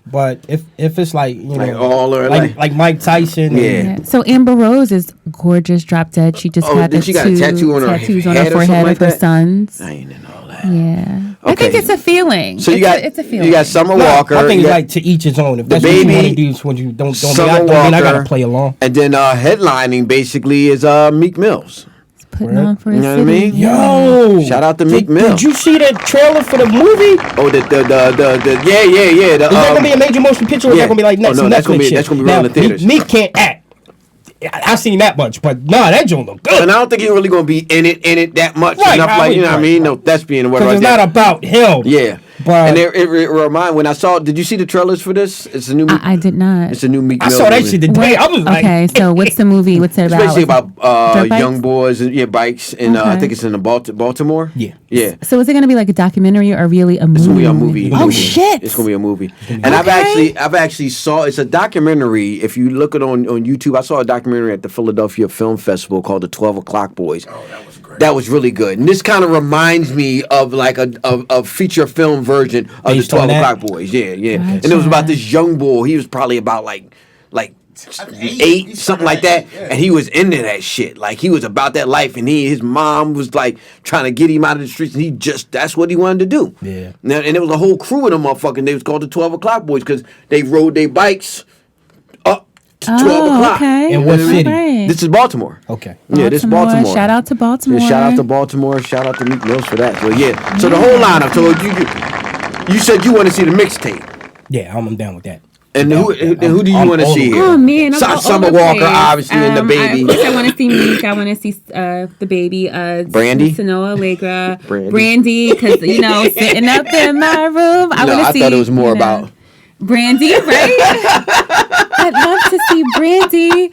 But if it's like like Mike Tyson. Yeah. So Amber Rose is gorgeous, drop dead. She just had she got a tattoo on her forehead of her sons. I ain't in all that. Yeah. Okay. I think it's a feeling. So it's a feeling. You got Summer Walker. I think it's like to each his own. If that's what you want to do, when you don't mean I gotta play along. And then headlining basically is Meek Mill's. Putting on for you know what I mean? Yo, shout out to Meek Mill. Did you see that trailer for the movie? Oh, the yeah. Is that gonna be a major motion picture? Or is that gonna be like next? Oh, no, that's gonna be real in the theaters. Meek can't act. I've seen that much, but that joint look good. And I don't think he's really gonna be in it that much. Right, enough, like you know what I mean? No, that's being whatever. Because it's not about him. Yeah. But it remind when I saw. Did you see the trailers for this? It's a new. I did not. It's a new Meek I Mill saw that movie. shit today. I was like, okay, so what's the movie? What's it It's about? basically about Dirt bikes? young boys and bikes, and I think it's in Baltimore. Yeah. So is it going to be like a documentary or really a movie? It's gonna be a movie. Oh, shit. It's gonna be a movie. And I've actually saw it's a documentary. If you look it on YouTube, I saw a documentary at the Philadelphia Film Festival called The 12 O'Clock Boys. Oh, that was great. That was really good. And this kind of reminds me of like a feature film version of Based The 12 on that? O'Clock Boys. Yeah. And it was about this young boy. He was probably about like 8, something like that, and he was into that shit. Like he was about that life, and his mom was like trying to get him out of the streets, and that's what he wanted to do. Yeah. Now, and there was a whole crew of them motherfucking. They was called the 12 O'Clock Boys because they rode their bikes up to 12 o'clock. Okay. In what city? Right. This is Baltimore. Okay. Yeah, this is Baltimore. Shout out to Baltimore. Yeah, shout out to Baltimore. Shout out to Meek Mills for that. So yeah. So the whole lineup. So you said you want to see the mixtape. Yeah, I'm down with that. And who do you want to see here? Oh man, I'm all Summer over the Walker, place. obviously, and the baby. Of course, I want to see Meek. I want to see the baby. Brandy? Sanoa Allegra. Brandy. Brandy, because sitting up in my room. I thought it was more about Brandy, right? I'd love to see Brandy.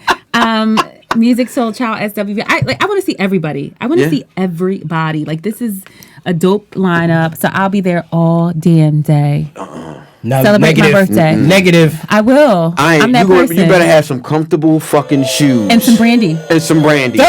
Music Soul Child, SWV. I want to see everybody. I want to see everybody. Like this is a dope lineup. So I'll be there all damn day. No, Celebrate my birthday. Negative. I will. I'm that person. You better have some comfortable fucking shoes and some brandy. And some brandy. Yo.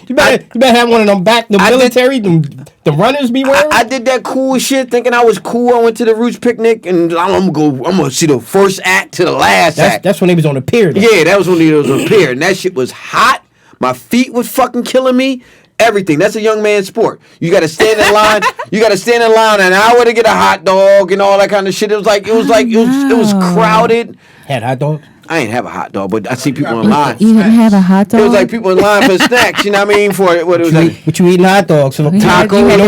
You better have one of them back. The military, the runners be wearing. I did that cool shit, thinking I was cool. I went to the Roots picnic, and I'm gonna see the first act to the last act. That's when they was on the pier. Though. Yeah, that was when they was on the pier, and that shit was hot. My feet was fucking killing me. Everything. That's a young man's sport. You got to stand in line. You got to stand in line an hour to get a hot dog and all that kind of shit. It was crowded. Had hot dogs? I ain't have a hot dog, but I see people in line. You didn't have a hot dog? It was like people in line for snacks. You know what I mean? For what it was like. What you eating hot dogs? So taco. You know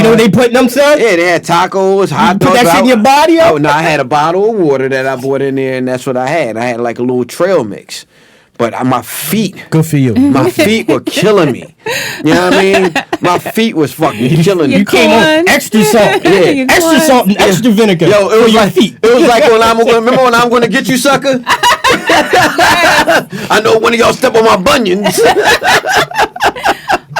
what they put in them, son? Yeah, they had tacos, hot dogs. Put that shit in your body? Oh no, I had a bottle of water that I bought in there, and that's what I had. I had like a little trail mix. But my feet. Good for you. My feet were killing me. You know what I mean? My feet was fucking killing me. You came on extra salt. Yeah. Extra salt and extra vinegar. Yo, it was like feet. It was like remember when I'm gonna get you, sucker? I know when of y'all step on my bunions.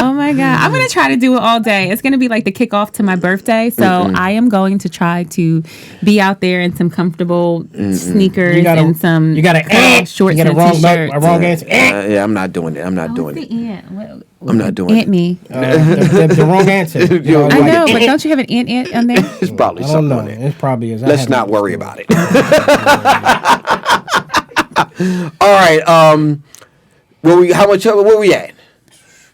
Oh my God. I'm going to try to do it all day. It's going to be like the kickoff to my birthday. So I am going to try to be out there in some comfortable sneakers and some shorts and a t-shirt. A wrong answer. Yeah, I'm not doing it. I'm not doing it. I'm not doing it. Ant me. The wrong answer. I know, but don't you have an ant on there? It's probably something on there. It probably is. Let's not worry about it. All right. Where we at?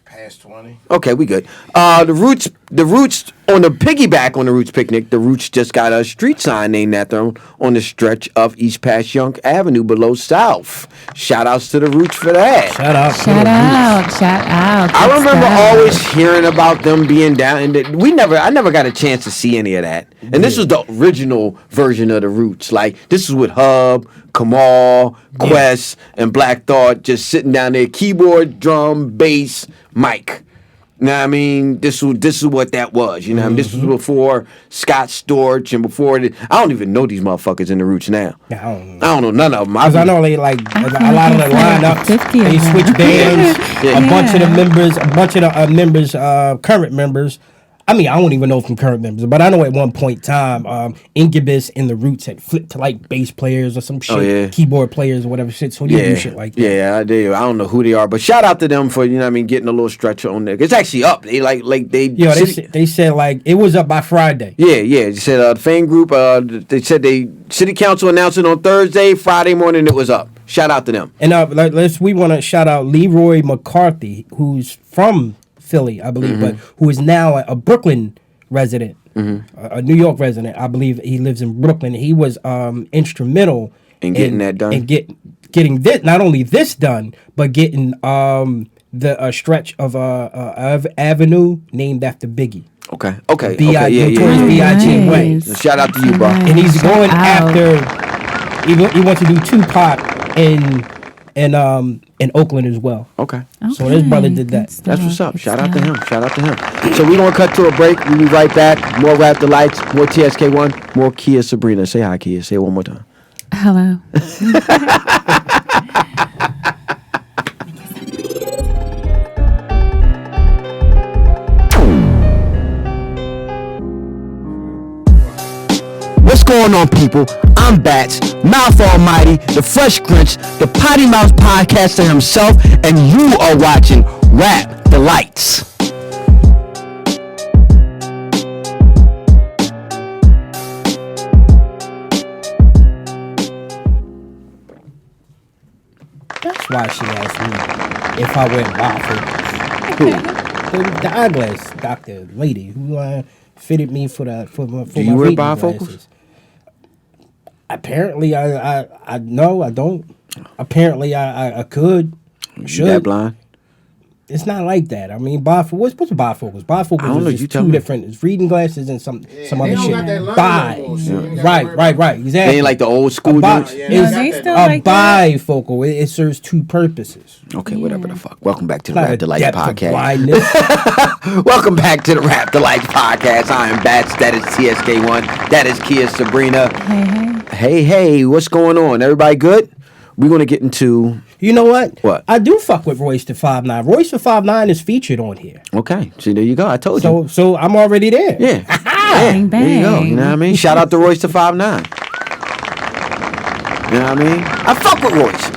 Past 20. Okay, we good. The Roots on the piggyback on the Roots picnic. The Roots just got a street sign named after them on the stretch of East Passyunk Avenue below South. Shout outs to the Roots for that. Shout out. I remember always hearing about them being down, and I never got a chance to see any of that. And this was the original version of the Roots. Like this is with Hub, Kamal, Quest, and Black Thought just sitting down there, keyboard, drum, bass, mic. You know what I mean? This is what that was. You know what I mean? This was before Scott Storch and before I don't even know these motherfuckers in the Roots now. Yeah, I don't know none of them. Because I know they like a lot of the lineups. They switch bands. A bunch of the members, current members. I mean, I don't even know from current members, but I know at one point in time, Incubus and the Roots had flipped to like bass players or some shit, keyboard players or whatever shit. So they do shit like that. Yeah, I do. I don't know who they are, but shout out to them for getting a little stretch on there. It's actually up. They they said like it was up by Friday. Yeah. They said the fan group. They said city council announced it on Thursday. Friday morning it was up. Shout out to them. And we want to shout out Leroy McCarthy, who's from Philly, I believe, but who is now a Brooklyn resident, a New York resident. I believe he lives in Brooklyn. He was instrumental in getting that done, and getting this, not only this done, but getting the stretch of Avenue named after Biggie. Okay. B.I.G. way. So shout out to you, bro. And he's going after. He wants to do Tupac and in Oakland as well. Okay. So his brother did that. That's what's up. Shout out to him. Shout out to him. So we're going to cut to a break. We'll be right back. More Rap Delites, more TSK1, more Kia Sabrina. Say hi, Kia. Say it one more time. Hello. What's going on, people? I'm Bats, Mouth Almighty, the Fresh Grinch, the Potty Mouth podcaster himself, and you are watching Rap Delites. That's why she asked me if I wear bifocals. Who? The eyeglass doctor lady who fitted me for my Do you wear reading bifocals? glasses. Apparently, I no, I don't. Apparently, I could. Should. You that blind? It's not like that. I mean, what's bifocals? Bifocals I don't know, is you just tell two me. different. It's reading glasses and some they other don't shit. got that line no more, so you ain't gotta worry Right. Exactly. They ain't like the old school joints? Yeah, It's they they got still that. a like that? bifocal. It serves two purposes. Okay, whatever the fuck. Welcome back to the Not a Rap Delights depth of podcast. blindness. Welcome back to the Rap Delights podcast. I am Bats. That is TSK1. That is Kia Sabrina. Hey, what's going on? Everybody good? We're going to get into... You know what? What? I do fuck with Royce the 5'9". Royce the 5'9" is featured on here. Okay, see, there you go. I told you. So I'm already there. Yeah. Bang, There you go. bang. You know what I mean? Shout out to Royce the 5'9". You know what I mean? I fuck with Royce.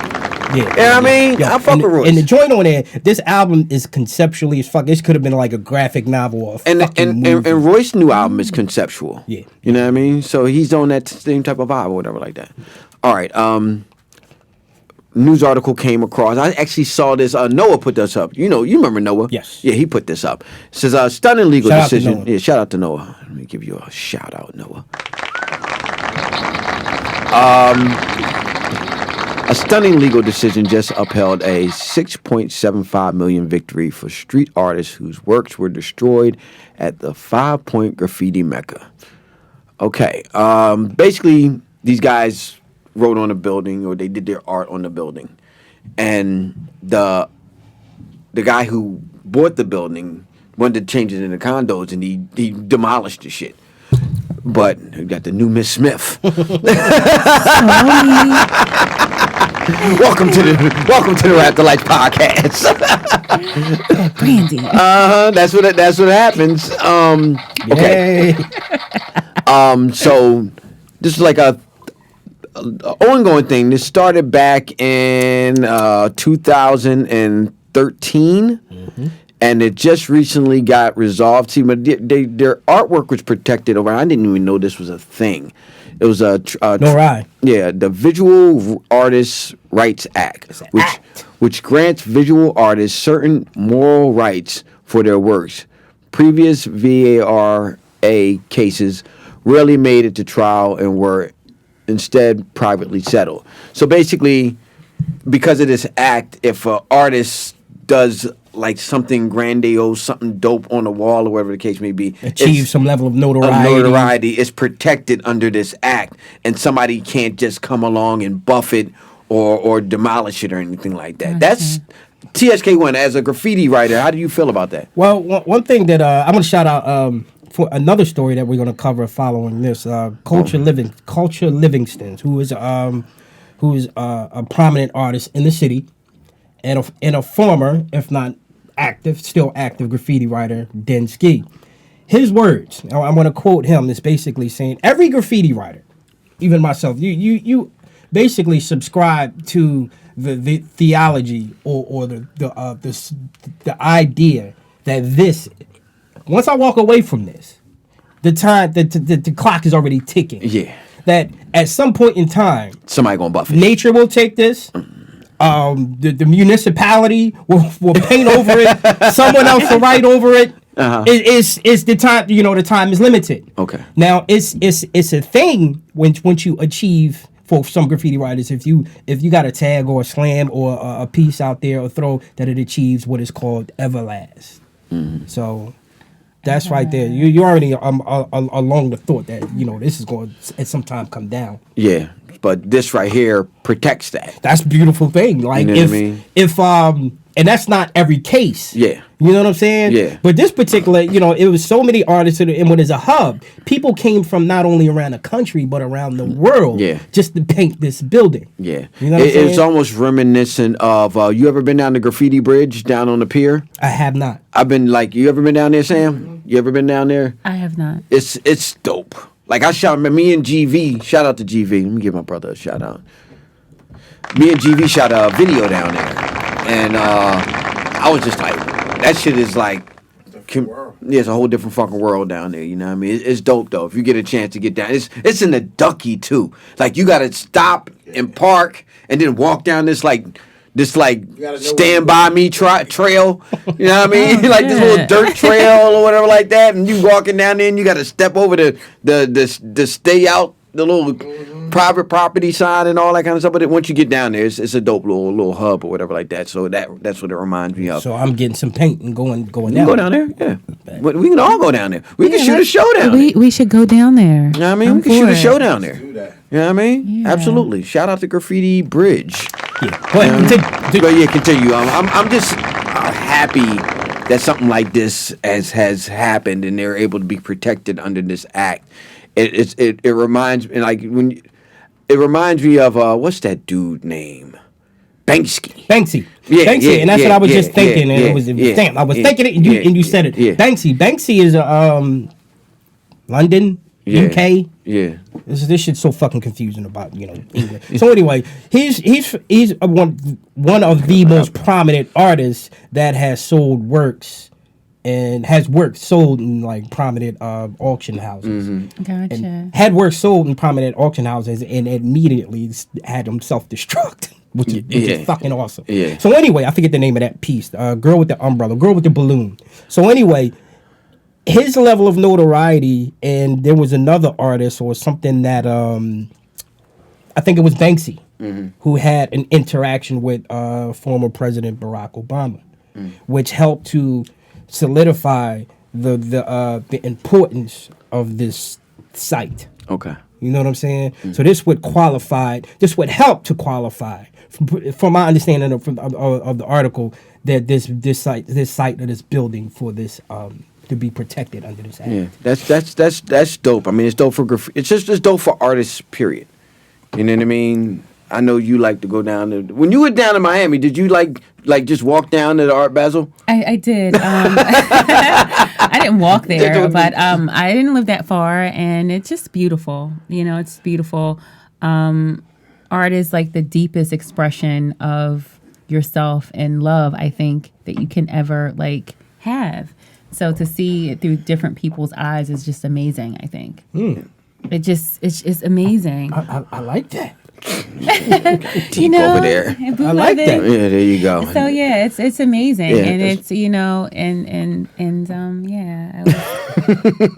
Yeah. You know what I mean? I fuck and, with Royce. And the joint on there, this album is conceptually as fuck. This could have been like a graphic novel or a fucking movie. And Royce's new album is conceptual. Yeah. You know what I mean? So he's on that same type of vibe or whatever like that. All right. News article came across. I actually saw this. Noah put this up. You remember Noah? Yes. Yeah, he put this up. It says stunning legal Shout out to decision. Noah. Yeah, shout out to Noah. Let me give you a shout out, Noah. A stunning legal decision just upheld a $6.75 million victory for street artists whose works were destroyed at the 5 Point Graffiti Mecca. Okay. Basically, these guys wrote on a building, or they did their art on the building, and the guy who bought the building wanted to change it into condos, and he demolished the shit. But we got the new Miss Smith. Welcome to the Rap Delights podcast. Brandy. That's what happens. Okay. So this is like a ongoing thing. This started back in 2013, and it just recently got resolved. See, but their artwork was protected over. I didn't even know this was a thing. It was a the Visual Artists Rights Act, which grants visual artists certain moral rights for their works. Previous VARA cases rarely made it to trial and were instead privately settled. So basically, because of this act, if an artist does like something grandiose, something dope on the wall or whatever the case may be, achieve some level of notoriety. It's protected under this act, and somebody can't just come along and buff it or demolish it or anything like that. Okay. That's TSK1. As a graffiti writer, how do you feel about that? Well, one thing that I'm gonna shout out for another story that we're gonna cover following this, Culture Livingston, who is a prominent artist in the city, and a former, if not still active graffiti writer, Den Ski. His words, I'm going to quote him, is basically saying, every graffiti writer, even myself, you basically subscribe to the theology or the idea that this, once I walk away from this, the clock is already ticking. Yeah. That at some point in time, Somebody gonna buff it. nature will take this. The municipality will paint over it. Someone else will write over it. It's the time. The time is limited. Okay. Now it's a thing once you achieve, for some graffiti writers, if you got a tag or a slam or a piece out there or throw, that it achieves what is called everlast. So that's right there. You already along the thought that this is going to at some time come down. Yeah. but this right here protects that. That's a beautiful thing. Like, You know what I mean? if and that's not every case. Yeah. You know what I'm saying? Yeah. But this particular, it was so many artists, and when it's a hub, people came from not only around the country, but around the world. Yeah. Just to paint this building. Yeah. You know what I'm saying? It's almost reminiscent of, you ever been down the Graffiti Bridge down on the pier? I have not. I've been you ever been down there, Sam? You ever been down there? I have not. It's dope. Like me and GV, shout out to GV. Let me give my brother a shout out. Me and GV shot a video down there. And I was just like, that shit is like, it's a whole different fucking world down there. You know what I mean? It's dope though. If you get a chance to get down, it's in the Ducky too. Like you gotta stop and park and then walk down this stand by me trail. You know what I mean? Like this little dirt trail or whatever like that. And you walking down there and you gotta step over the stay out, the little private property side and all that kind of stuff. But once you get down there, it's a dope little hub or whatever like that. So that's what it reminds me of. So I'm getting some paint and going down. Go down there, yeah. But we can all go down there. We can shoot a show down there. We should go down there. You know what I mean? We can shoot a show down there. You know what I mean? Yeah. Absolutely. Shout out to Graffiti Bridge. Yeah. Go ahead. Continue. I'm just happy that something like this has happened and they're able to be protected under this act. It reminds me it reminds me of what's that dude name? Banksy. Yeah, Banksy, and that's what I was just thinking. And it was damn, I was thinking it, and you said it. Yeah. Banksy is London, UK. Yeah. This shit's so fucking confusing about England. So anyway, he's one of the most prominent artists that has sold works. And has work sold in like prominent auction houses. Mm-hmm. Gotcha. And had work sold in prominent auction houses and immediately had them self-destruct, which is fucking awesome. Yeah. So anyway, I forget the name of that piece. Girl with the umbrella, girl with the balloon. So anyway, his level of notoriety, and there was another artist or something that I think it was Banksy, who had an interaction with former President Barack Obama, which helped to solidify the importance of this site. Okay. You know what I'm saying? So this would help to qualify, from my understanding of the article, that this site or this building for this to be protected under this act. Yeah, that's dope. I mean, it's dope for it's dope for artists. Period. You know what I mean? I know you like to go down there. When you were down in Miami, did you like just walk down to the Art Basel? I did. I didn't walk there, but I didn't live that far, and it's just beautiful. It's beautiful. Art is like the deepest expression of yourself and love, I think, that you can ever have. So to see it through different people's eyes is just amazing, I think. It's amazing. I like that. Deep over there. I like that. Yeah, there you go. So yeah, it's amazing, and it's I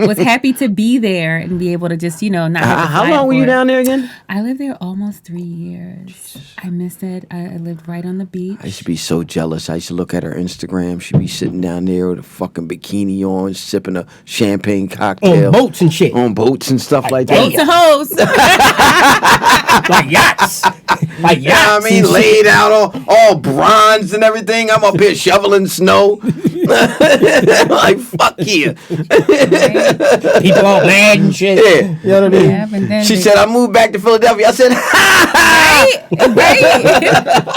was happy to be there and be able to just not. How long were you down there again? I lived there almost 3 years. I missed it. I lived right on the beach. I used to be so jealous. I used to look at her Instagram. She'd be sitting down there with a fucking bikini on, sipping a champagne cocktail on boats and shit, on boats and stuff like that. Boats and hoes. Like yachts. You know what I mean? Laid out all bronze and everything. I'm up here shoveling snow. Like, fuck yeah. People all mad and shit. Yeah. You know what I mean? Yeah, but then she said, I moved back to Philadelphia. I said, right.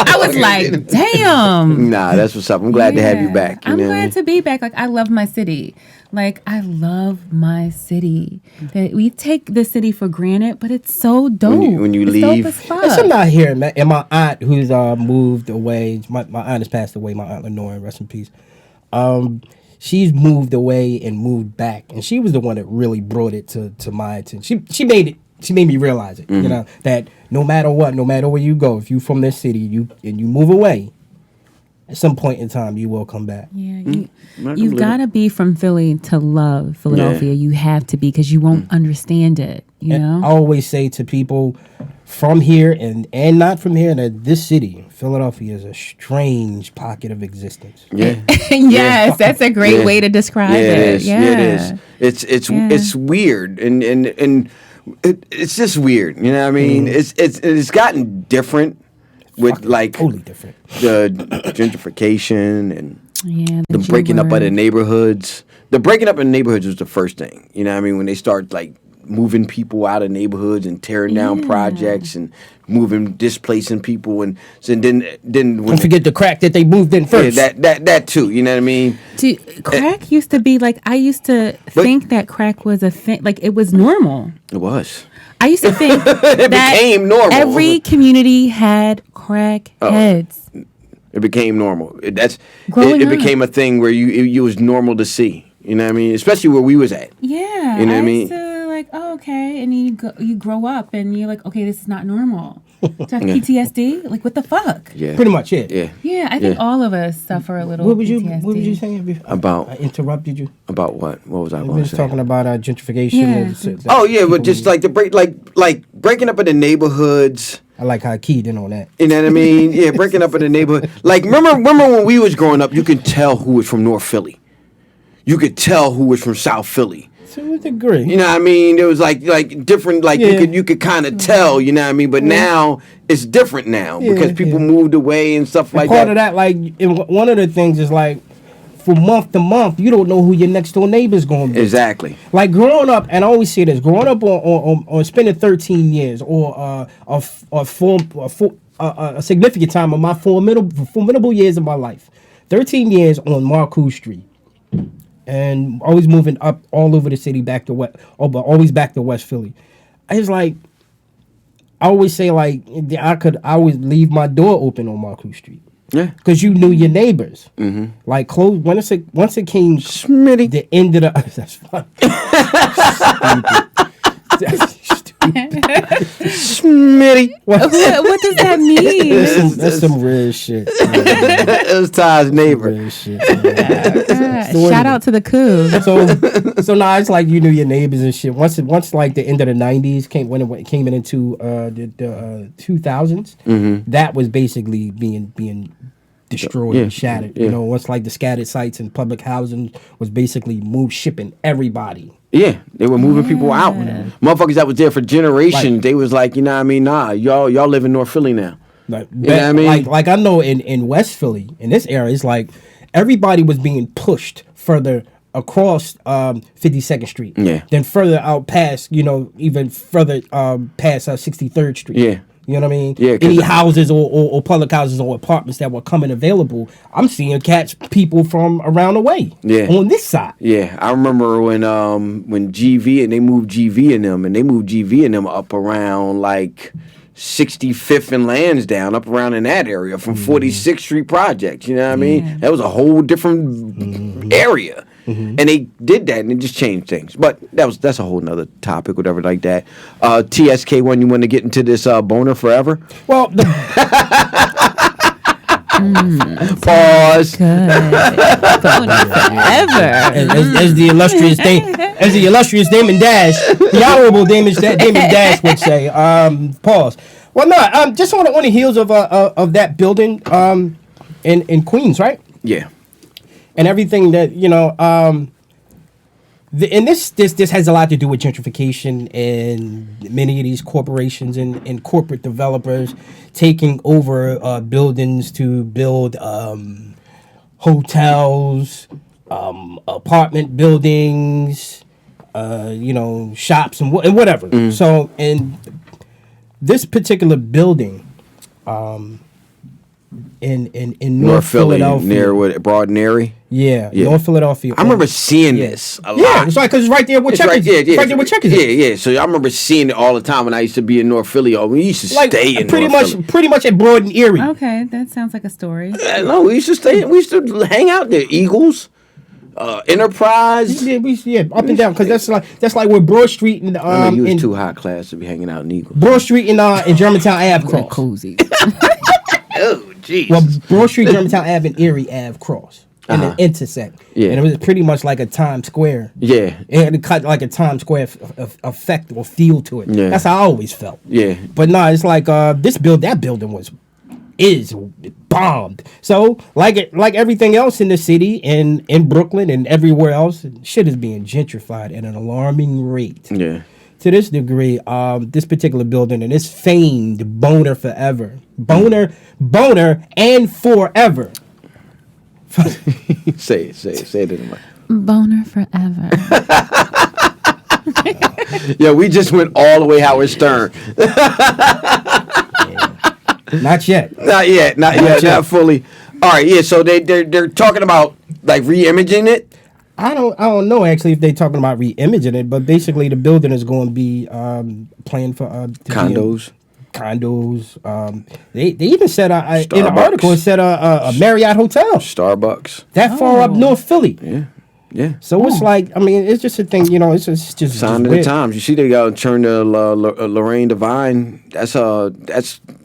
I was like, damn. Nah, that's what's up. I'm glad to have you back. I'm glad to be back. I love my city. I love my city. We take the city for granted, but it's so dope. When you leave. There's something out here, man. And my aunt, who's moved away, my aunt has passed away, my aunt Lenore, rest in peace. She's moved away and moved back. And she was the one that really brought it to my attention. She made me realize it, that no matter what, no matter where you go, if you from this city and you move away, at some point in time, you will come back. Yeah, you've got to be from Philly to love Philadelphia. You have to be, because you won't understand it, you know? I always say to people from here and not from here that this city, Philadelphia, is a strange pocket of existence. Yeah. Yes, that's a great way to describe it. Yeah, it is. It's weird. And it's just weird. You know what I mean? It's gotten different with like totally different. The gentrification and the breaking up of the neighborhoods. The breaking up in neighborhoods was the first thing. You know what I mean? When they start like moving people out of neighborhoods and tearing down projects and displacing people, and so then don't forget the crack that they moved in first. Yeah, that too. You know what I mean? Crack used to be like, I used to think that crack was a thing, like it was normal. It was. I used to think it that became normal. Every community had crack heads. It became normal. It Growing became a thing where it was normal to see. You know what I mean? Especially where we was at. Yeah. You know what I mean? Used to like, oh, okay. And then you grow up and you're like, okay, this is not normal. To have PTSD? Like, what the fuck? Yeah. Pretty much, yeah. Yeah, I think all of us suffer a little What was PTSD. What was you saying before? About? I interrupted you. About what? What was I We going to was say? talking about gentrification. But just like the breaking up in the neighborhoods. I like how I keyed in on that. You know what I mean? Yeah, breaking up in the neighborhood. Like, remember when we was growing up, you could tell who was from North Philly. You could tell who was from South Philly. To a degree. You know what I mean? There was like different, you could kind of tell, you know what I mean? But now it's different now because people moved away and stuff like that. Part of that, like, one of the things is like, from month to month, you don't know who your next door neighbor's going to be. Exactly. Like growing up, and I always say this: growing up on spending 13 years or a significant time of my formidable years of my life, 13 years on Marcoux Street, and always moving up all over the city back to but always back to West Philly. It's like I always say, like I always leave my door open on Marcoux Street. Yeah, because you knew your neighbors. Mm-hmm. Like close once it came Smitty. The end of the that's funny. Smitty. What does that mean? That's some real shit. It was Ty's neighbor. Real shit. Shout out to the coup. So now it's like you knew your neighbors and shit. Once like the end of the 90s when it came into the 2000s, that was basically being destroyed and shattered. You know, once like the scattered sites and public housing was basically shipping everybody. Yeah, they were moving people out. Motherfuckers that was there for generations, they was like, you know what I mean? Nah, y'all live in North Philly now. Like, you know what I mean? Like I know in West Philly, in this area, it's like everybody was being pushed further across 52nd Street. Yeah. Then further out past, even further past 63rd Street. Yeah. You know what I mean? Yeah. Any houses or public houses or apartments that were coming available, I'm seeing people from around the way. Yeah. On this side. Yeah. I remember when GV and they moved GV and them up around like 65th and Lansdowne, up around in that area from 46th Street Projects. You know what I mean? That was a whole different area. And they did that and it just changed things. But that's a whole nother topic, whatever like that. TSK1, you want to get into this boner forever? Well, Pause. Boner forever. As the illustrious Damon Dash, the honorable Damon Dash would say. Pause. Well, no, just on the heels of that building in Queens, right? Yeah. And everything that and this has a lot to do with gentrification and many of these corporations and corporate developers taking over buildings to build hotels, apartment buildings, shops and whatever. So in this particular building, in North Philadelphia, near Broad and Erie. Yeah, North Philadelphia. I remember seeing this a lot. Yeah, it's right because it's right there with Checkers. Right there with Checkers. Yeah. So I remember seeing it all the time when I used to be in North Philly. We used to stay in pretty North Philly. Pretty much at Broad and Erie. Okay, that sounds like a story. No, we used to stay. We used to hang out there. Eagles, Enterprise. Yeah, up and down because that's like where Broad Street and I mean, you was too high class to be hanging out in Eagles. Broad Street in Germantown Ave cross. Cozy. Oh, jeez. Well, Broad Street, Germantown Ave, and Erie Ave cross. And then intersect. Yeah. And it was pretty much like a Times Square. Yeah. It had like a Times Square effect or feel to it. Yeah. That's how I always felt. Yeah. But no, it's like that building is bombed. So like everything else in the city and in Brooklyn and everywhere else, shit is being gentrified at an alarming rate. Yeah. to this degree, this particular building and it's famed boner forever. Boner and forever. Say it in the mic. Boner forever. Yeah, we just went all the way Howard Stern. Not yet. Not fully. All right, yeah. So they're talking about like re-imaging it. I don't know actually if they're talking about re-imaging it, but basically the building is going to be planned for condos. They even said in the article it said a Marriott hotel, Starbucks, that far up North Philly. Yeah. So it's like, I mean, it's just a thing, you know. It's just sign of the times. You see, they got turned to Lorraine Divine. That's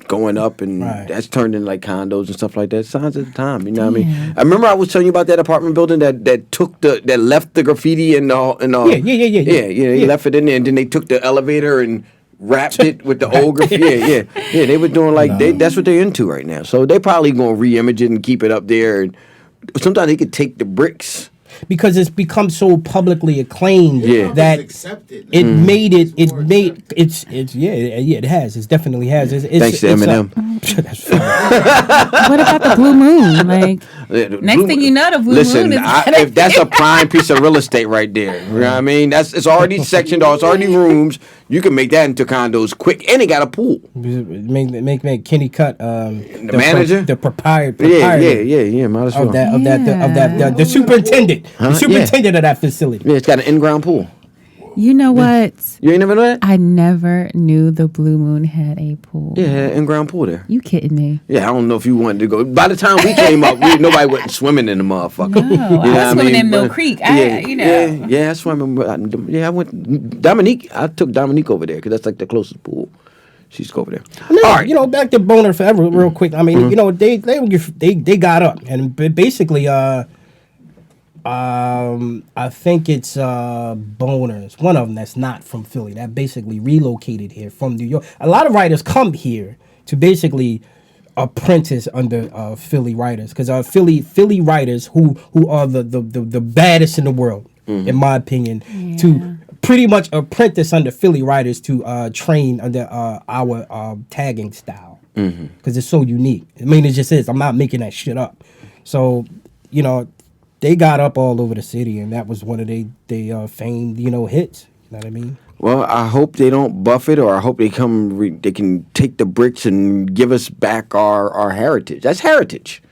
going up, and that's turned into like condos and stuff like that. Signs of the time. You know what I mean? I remember I was telling you about that apartment building that left the graffiti in the They left it in there, and then they took the elevator and wrapped it with the old graffiti. Yeah. They were doing like that's what they're into right now. So they probably gonna re-image it and keep it up there. And sometimes they could take the bricks. Because it's become so publicly acclaimed that it has. It definitely has. Thanks to Eminem. What about the Blue Moon? Like, next thing you know, the Blue Moon is... if that's a prime piece of real estate right there. You know what I mean? It's already sectioned off. It's already rooms. You can make that into condos quick. And they got a pool. Make Kenny Cut the manager? The proprietor. Yeah. Might as well. Of that the superintendent. The superintendent of that facility. Yeah, it's got an in-ground pool. You know what? You ain't never know that? I never knew the Blue Moon had a pool. Yeah, had an in-ground pool there. You kidding me? Yeah, I don't know if you wanted to go. By the time we came up, nobody wasn't swimming in the motherfucker. No, I was swimming in Mill Creek. I swam in. I went. Dominique. I took Dominique over there because that's like the closest pool. She's over there. All right, you know, back to Boner Forever, real quick. I mean, you know, they got up and basically, I think it's Boners, one of them that's not from Philly, that basically relocated here from New York. A lot of writers come here to basically apprentice under Philly writers, because Philly writers who are the baddest in the world, in my opinion, to pretty much apprentice under Philly writers to train under our tagging style, because it's so unique. I mean, it just is. I'm not making that shit up. So, you know, they got up all over the city, and that was one of they famed, you know, hits. You know what I mean? Well, I hope they don't buff it, or I hope they they can take the bricks and give us back our heritage. That's heritage.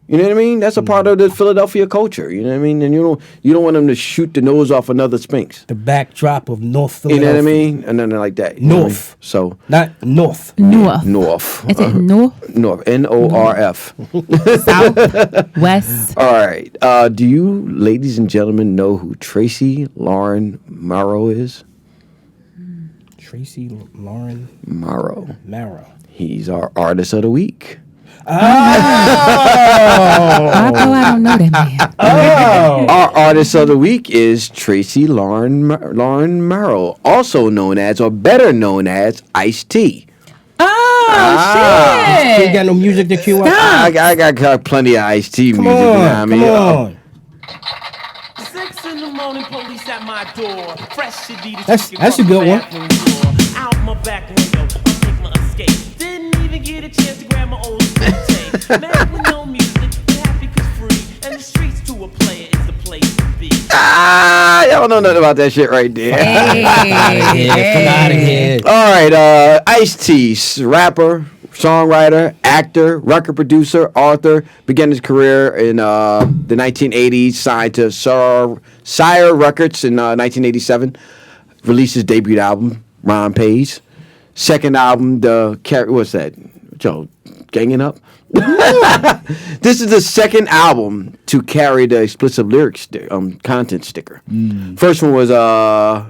You know what I mean? That's a part of the Philadelphia culture. You know what I mean? And you don't want them to shoot the nose off another Sphinx. The backdrop of North Philadelphia. You know what I mean? And nothing like that. North. So not North. North. Is it North? North. Norf. South. West. All right. Do you, ladies and gentlemen, know who Tracy Lauren Morrow is? Tracy Lauren Morrow. He's our artist of the week. Oh, I don't know that man. Our artist of the week is Tracy Lauren Morrow, also known as, or better known as, Ice-T. Oh, shit! You got no music to cue up? I got plenty of Ice-T music. Come on. 6 in the morning, police at my door. Fresh Adidas. That's a good one. Out my back window, I'll take my escape. Didn't even get a chance to grab my old tape. Man with no music, happy 'cause free, and the streets to a player is the place to be. Y'all don't know nothing about that shit right there. Come out of here. All right, Ice-T, rapper, songwriter, actor, record producer, author, began his career in the 1980s, signed to Sire Records in 1987, released his debut album, Rhyme Pays. Second album, what's that? Joe, Ganging Up? This is the second album to carry the explicit lyrics content sticker. First one was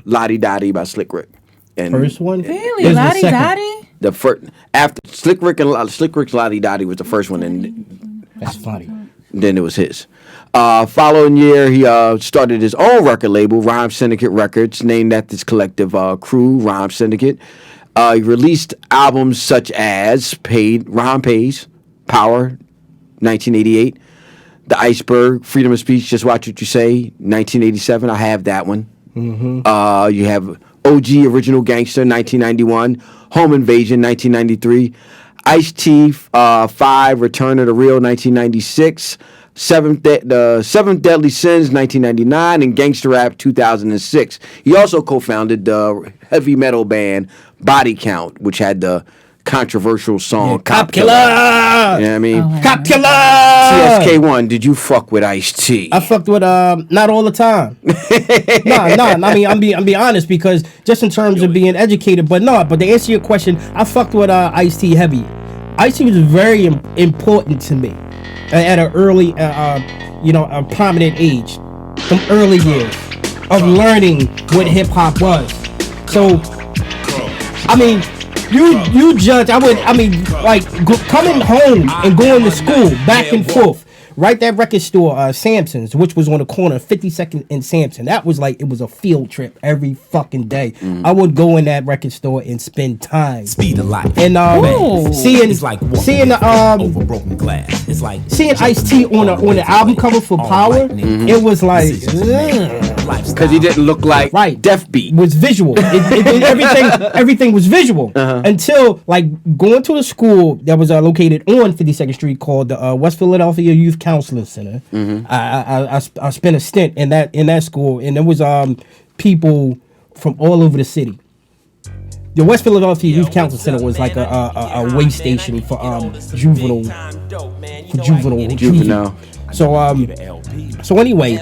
Lottie Dottie by Slick Rick. And first one? Really? Lottie Dottie? The first, after Slick Rick's Lottie Dottie was the first one, and that's funny. Then it was his. Following year, he started his own record label, Rhyme Syndicate Records, named after his collective crew, Rhyme Syndicate. He released albums such as Rhyme Pays, Power, 1988, The Iceberg, Freedom of Speech, Just Watch What You Say, 1987. I have that one. You have OG Original Gangster 1991, Home Invasion 1993, Ice-T 5 Return of the Real 1996, the Seventh Deadly Sins 1999, and Gangsta Rap 2006. He also co-founded the heavy metal band Body Count, which had the controversial song Cop Killer. You know what I mean? Cop Killer! CSK1, did you fuck with Ice-T? I fucked with not all the time. Nah. I mean, I'm being honest, because just in terms of being educated, but to answer your question, I fucked with Ice-T heavy. Ice-T was very important to me at an early, a prominent age, from early years of learning what hip hop was. So, I mean, you judge. Coming home and going to school back and forth. Right, that record store, Samson's, which was on the corner of 52nd and Samson. That was it was a field trip every fucking day. I would go in that record store and spend time. Speed of life. And seeing over broken glass. It's like seeing Ice-T on the album cover for Power. It was like because he didn't look like Def Beat. Was visual. Everything was visual until going to a school that was located on 52nd Street called the West Philadelphia Youth Counseling Center. I spent a stint in that school, and there was people from all over the city. The West Philadelphia Youth Counseling Center was like a way station for juvenile. So anyway,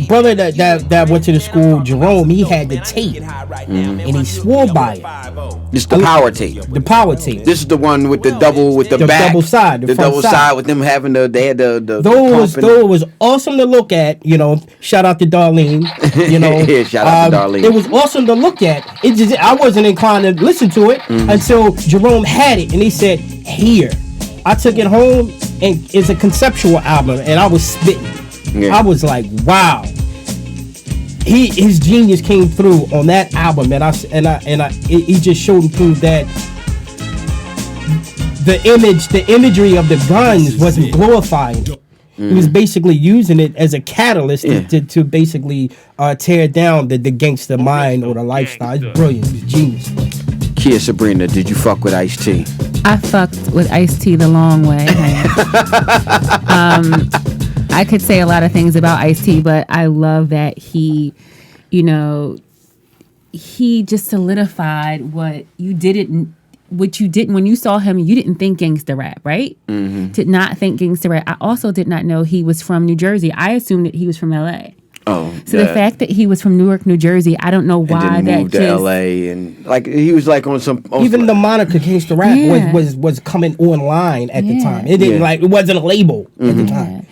brother that went to the school, Jerome, he had the tape, and he swore by it. This is the power tape. The power tape. This is the one with the double back. Double side. The double side with them having they had the. Though it was awesome to look at. Shout out to Darlene. Yeah, shout out to Darlene. It was awesome to look at. I wasn't inclined to listen to it until Jerome had it, and he said, "Here." I took it home, and it's a conceptual album, and I was spitting. Yeah. I was like, "Wow." His genius came through on that album, he just showed and proved that the imagery of the guns wasn't glorifying. He was basically using it as a catalyst to basically tear down the gangster mind or the lifestyle. It's brilliant. It's genius. Kia Sabrina, did you fuck with Ice-T? I fucked with Ice-T the long way. I could say a lot of things about Ice-T, but I love that he just solidified what you didn't when you saw him. You didn't think gangsta rap, right? Did not think gangsta rap. I also did not know he was from New Jersey. I assumed that he was from LA. So the fact that he was from Newark, New Jersey, I don't know why and that moved to LA, and he was on some. Even the moniker gangsta rap was coming online at the time. It didn't it wasn't a label at the time.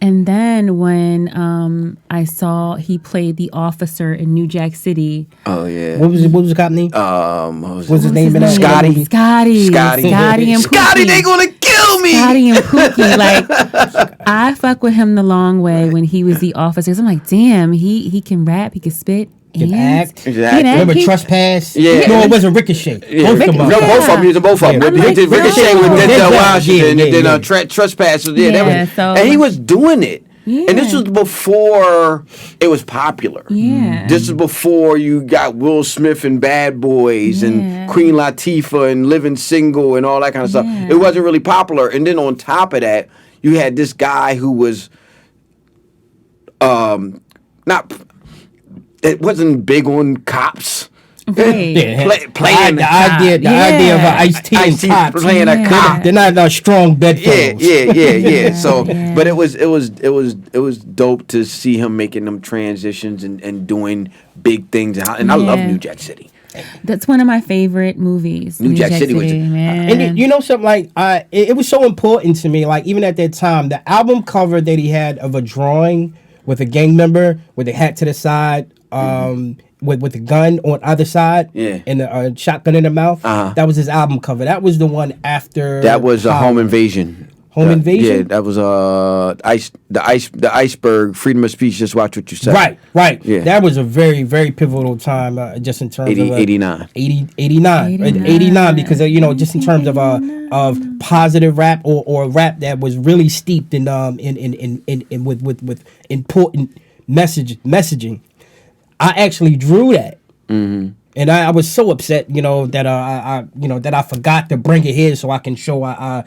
And then when I saw he played the officer in New Jack City. Oh yeah. What was the cop name? What was his name in that? Scotty and Pookie. Scotty, they gonna kill me. Scotty and Pookie. I fuck with him the long way when he was the officer. I'm like, damn, he can rap, he can spit. Can act. Remember Trespass? Yeah. No, it wasn't Ricochet. Yeah. Both of them. He did Ricochet with Denzel Washington, and then Trespass. And he was doing it. Yeah. And this was before it was popular. Yeah. This is before you got Will Smith and Bad Boys and Queen Latifah and Living Single and all that kind of stuff. It wasn't really popular. And then on top of that, you had this guy who was it wasn't big on cops. Right. Playing the idea of Ice-T and cops playing a cop. They're not strong bedfellows. Yeah. So, but it was dope to see him making them transitions and doing big things. And I love New Jack City. That's one of my favorite movies. New Jack City was, man. And you know something, it was so important to me. Even at that time, the album cover that he had of a drawing with a gang member with a hat to the side. With the gun on either side and a shotgun in the mouth. That was his album cover. That was the one after. That was a Home Invasion. Home Invasion? Yeah, that was the Iceberg, Freedom of Speech, Just Watch What You Say. Right. Yeah. That was a very, very pivotal time just in terms of 89. 89 because just in terms of positive rap or rap that was really steeped in with important messaging. I actually drew that, and And I was so upset, that that I forgot to bring it here so I can show our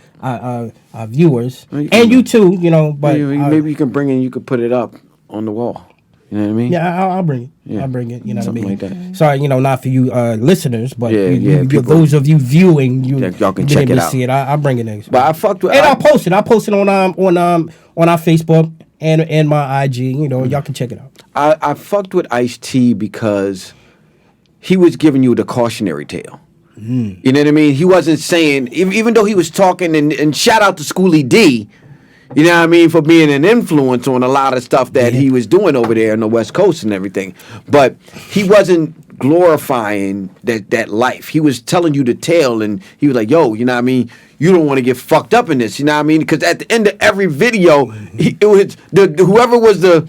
viewers and you too, But maybe you can bring it and you could put it up on the wall. You know what I mean? Yeah, I'll bring it. Yeah. I'll bring it. You know Something what I mean? like that. Sorry, not for you listeners, but people, those of you viewing, y'all can check it out. See it. I'll bring it next. But I fucked with. And I'll post it. I'll post it on our Facebook and my IG. Y'all can check it out. I fucked with Ice-T because he was giving you the cautionary tale. You know what I mean? He wasn't saying, even though he was talking, and shout out to Schoolie D, you know what I mean, for being an influence on a lot of stuff that he was doing over there on the West Coast and everything. But he wasn't glorifying that life. He was telling you the tale, and he was like, yo, you know what I mean? You don't want to get fucked up in this, you know what I mean? Because at the end of every video, it was whoever was the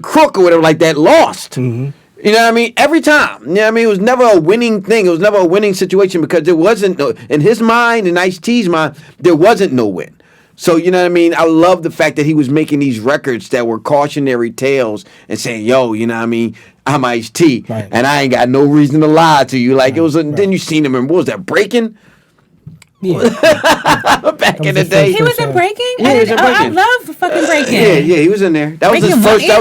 crook or whatever like that lost. You know what I mean? Every time. You know what I mean? It was never a winning thing. It was never a winning situation because there wasn't, in his mind, in Ice-T's mind, there wasn't no win. So, you know what I mean? I love the fact that he was making these records that were cautionary tales and saying, yo, you know what I mean? I'm Ice-T, and I ain't got no reason to lie to you. Like, it was, then you seen him in, what was that, Breaking? Yeah. Back in the day. He was in Breaking? Yeah, he was in Breaking. I love fucking Breaking. Yeah, he was in there. That was his first, that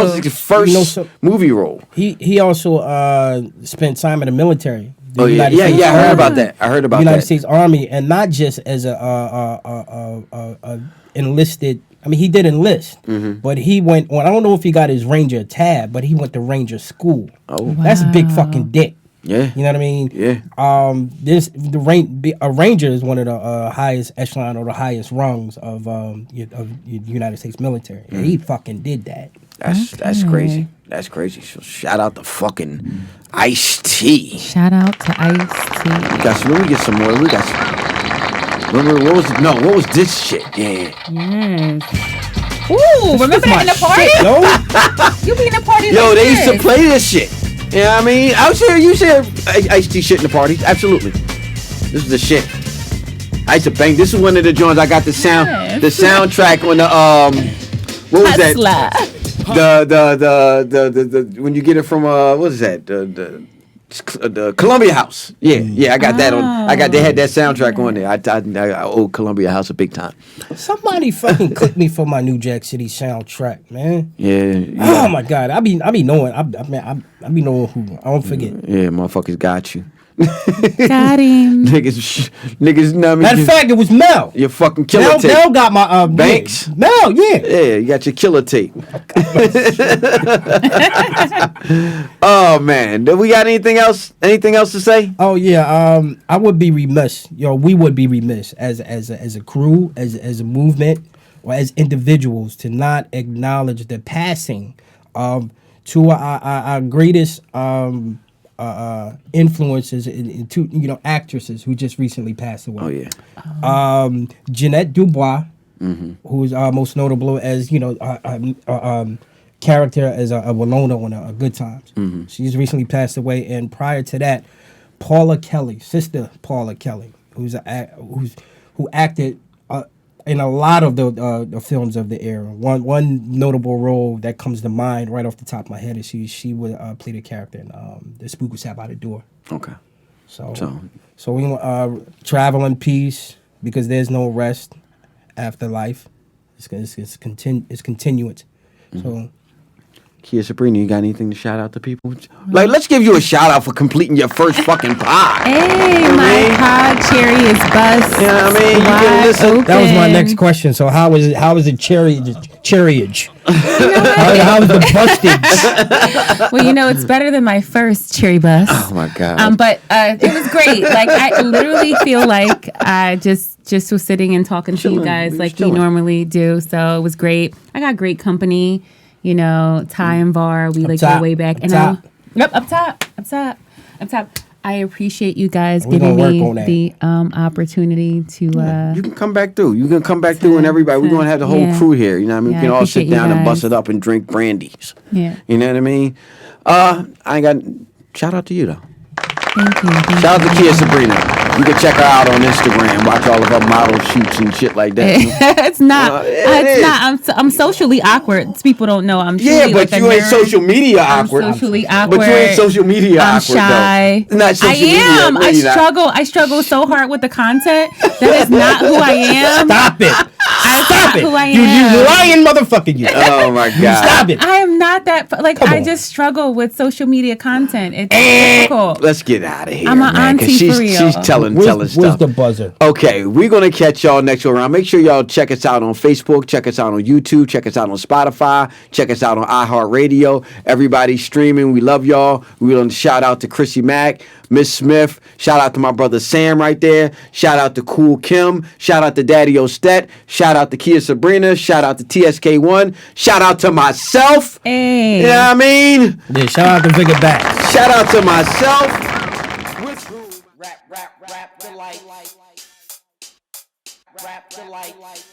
was his first movie role. He also spent time in the military. I heard about that. The United States Army, and not just as a enlisted. I mean, he did enlist, but he went on. I don't know if he got his Ranger tab, but he went to Ranger school. That's a big fucking dick. Yeah, you know what I mean. Yeah. A Ranger is one of the highest echelon or the highest rungs of United States military. And he fucking did that. That's crazy. That's crazy. So shout out to fucking Ice-T. Shout out to Ice-T. Let me get some more. We got some. Remember what was this shit? Yeah. Yes. Ooh, remember that in the party? You be in the party. Yo, like they this. used to play this shit. You know what I mean? You share Ice-T shit in the parties. Absolutely. This is the shit. I used to bang. This is one of the joints I got the soundtrack on the what was that? The when you get it from what is that? The Columbia House. Yeah, I got that on. They had that soundtrack on there. I owe Columbia House a big time. Somebody fucking clicked me for my New Jack City soundtrack, man. Yeah. Oh my God, I be knowing. I be knowing who. I don't forget. Yeah, motherfuckers got you. Got him. Niggas know me. Matter of fact, it was Mel. Your fucking killer tape. Mel got my Banks. Mel, yeah. Yeah, you got your killer tape. Oh man, do we got anything else? Anything else to say? Oh yeah. I would be remiss. We would be remiss as a crew, as a movement, or as individuals to not acknowledge the passing of two of our greatest influences in two actresses who just recently passed away. Oh yeah. Jeanette Dubois, who's most notable as character as a Walona on Good Times. She's recently passed away, and prior to that, Paula Kelly, sister Paula Kelly, who acted in a lot of the films of the era. One notable role that comes to mind right off the top of my head is she would play the character in The Spook Who Sat by the Door. Okay. So we travel in peace because there's no rest after life. It's continuance. So. Kia Sabrina, you got anything to shout out to people? Like, let's give you a shout out for completing your first fucking pod. Hey, my pod cherry is bust. You know what I mean? You can listen. Open. That was my next question. So how was it? How was the cherryage? How was the bustage? Well, it's better than my first cherry bust. Oh my God. But it was great. Like, I literally feel like I just was sitting and talking to you guys like you normally do. So it was great. I got great company. Ty and Var, we go way back. Up top. I appreciate you guys giving me the opportunity to. You can come back through. And everybody. We're gonna have the whole crew here. You know what I mean? We can all sit down and bust it up and drink brandies. Yeah. You know what I mean? I ain't got. Shout out to you though. Thank you. Shout out to Kia Sabrina. You can check her out on Instagram. Watch all of her model shoots and shit like that. It's not. It's not. I'm socially awkward. People don't know. I'm yeah, but like you ain't social media awkward. I'm socially awkward. But you ain't social media I'm awkward. Shy. Though. Not social media. I am. No, I struggle so hard with the content. That is not who I am. Stop it. Stop it. Who I am. You lying motherfucker. You. Oh my God. Stop it. I am not that. Like I just struggle with social media content. It's difficult. Let's get out of here. I'm an auntie for real. She's telling stuff. Where's the buzzer? Okay, we're gonna catch y'all next go around. Make sure y'all check us out on Facebook, check us out on YouTube, check us out on Spotify, check us out on iHeartRadio. Everybody streaming, we love y'all. We want to shout out to Chrissy Mack, Miss Smith. Shout out to my brother Sam right there. Shout out to Cool Kim. Shout out to Daddy Ostet. Shout out to Kia Sabrina. Shout out to TSK1. Shout out to myself. Hey. You know what I mean? Yeah, shout out to Vigor Back. Shout out to myself. Rap Delites.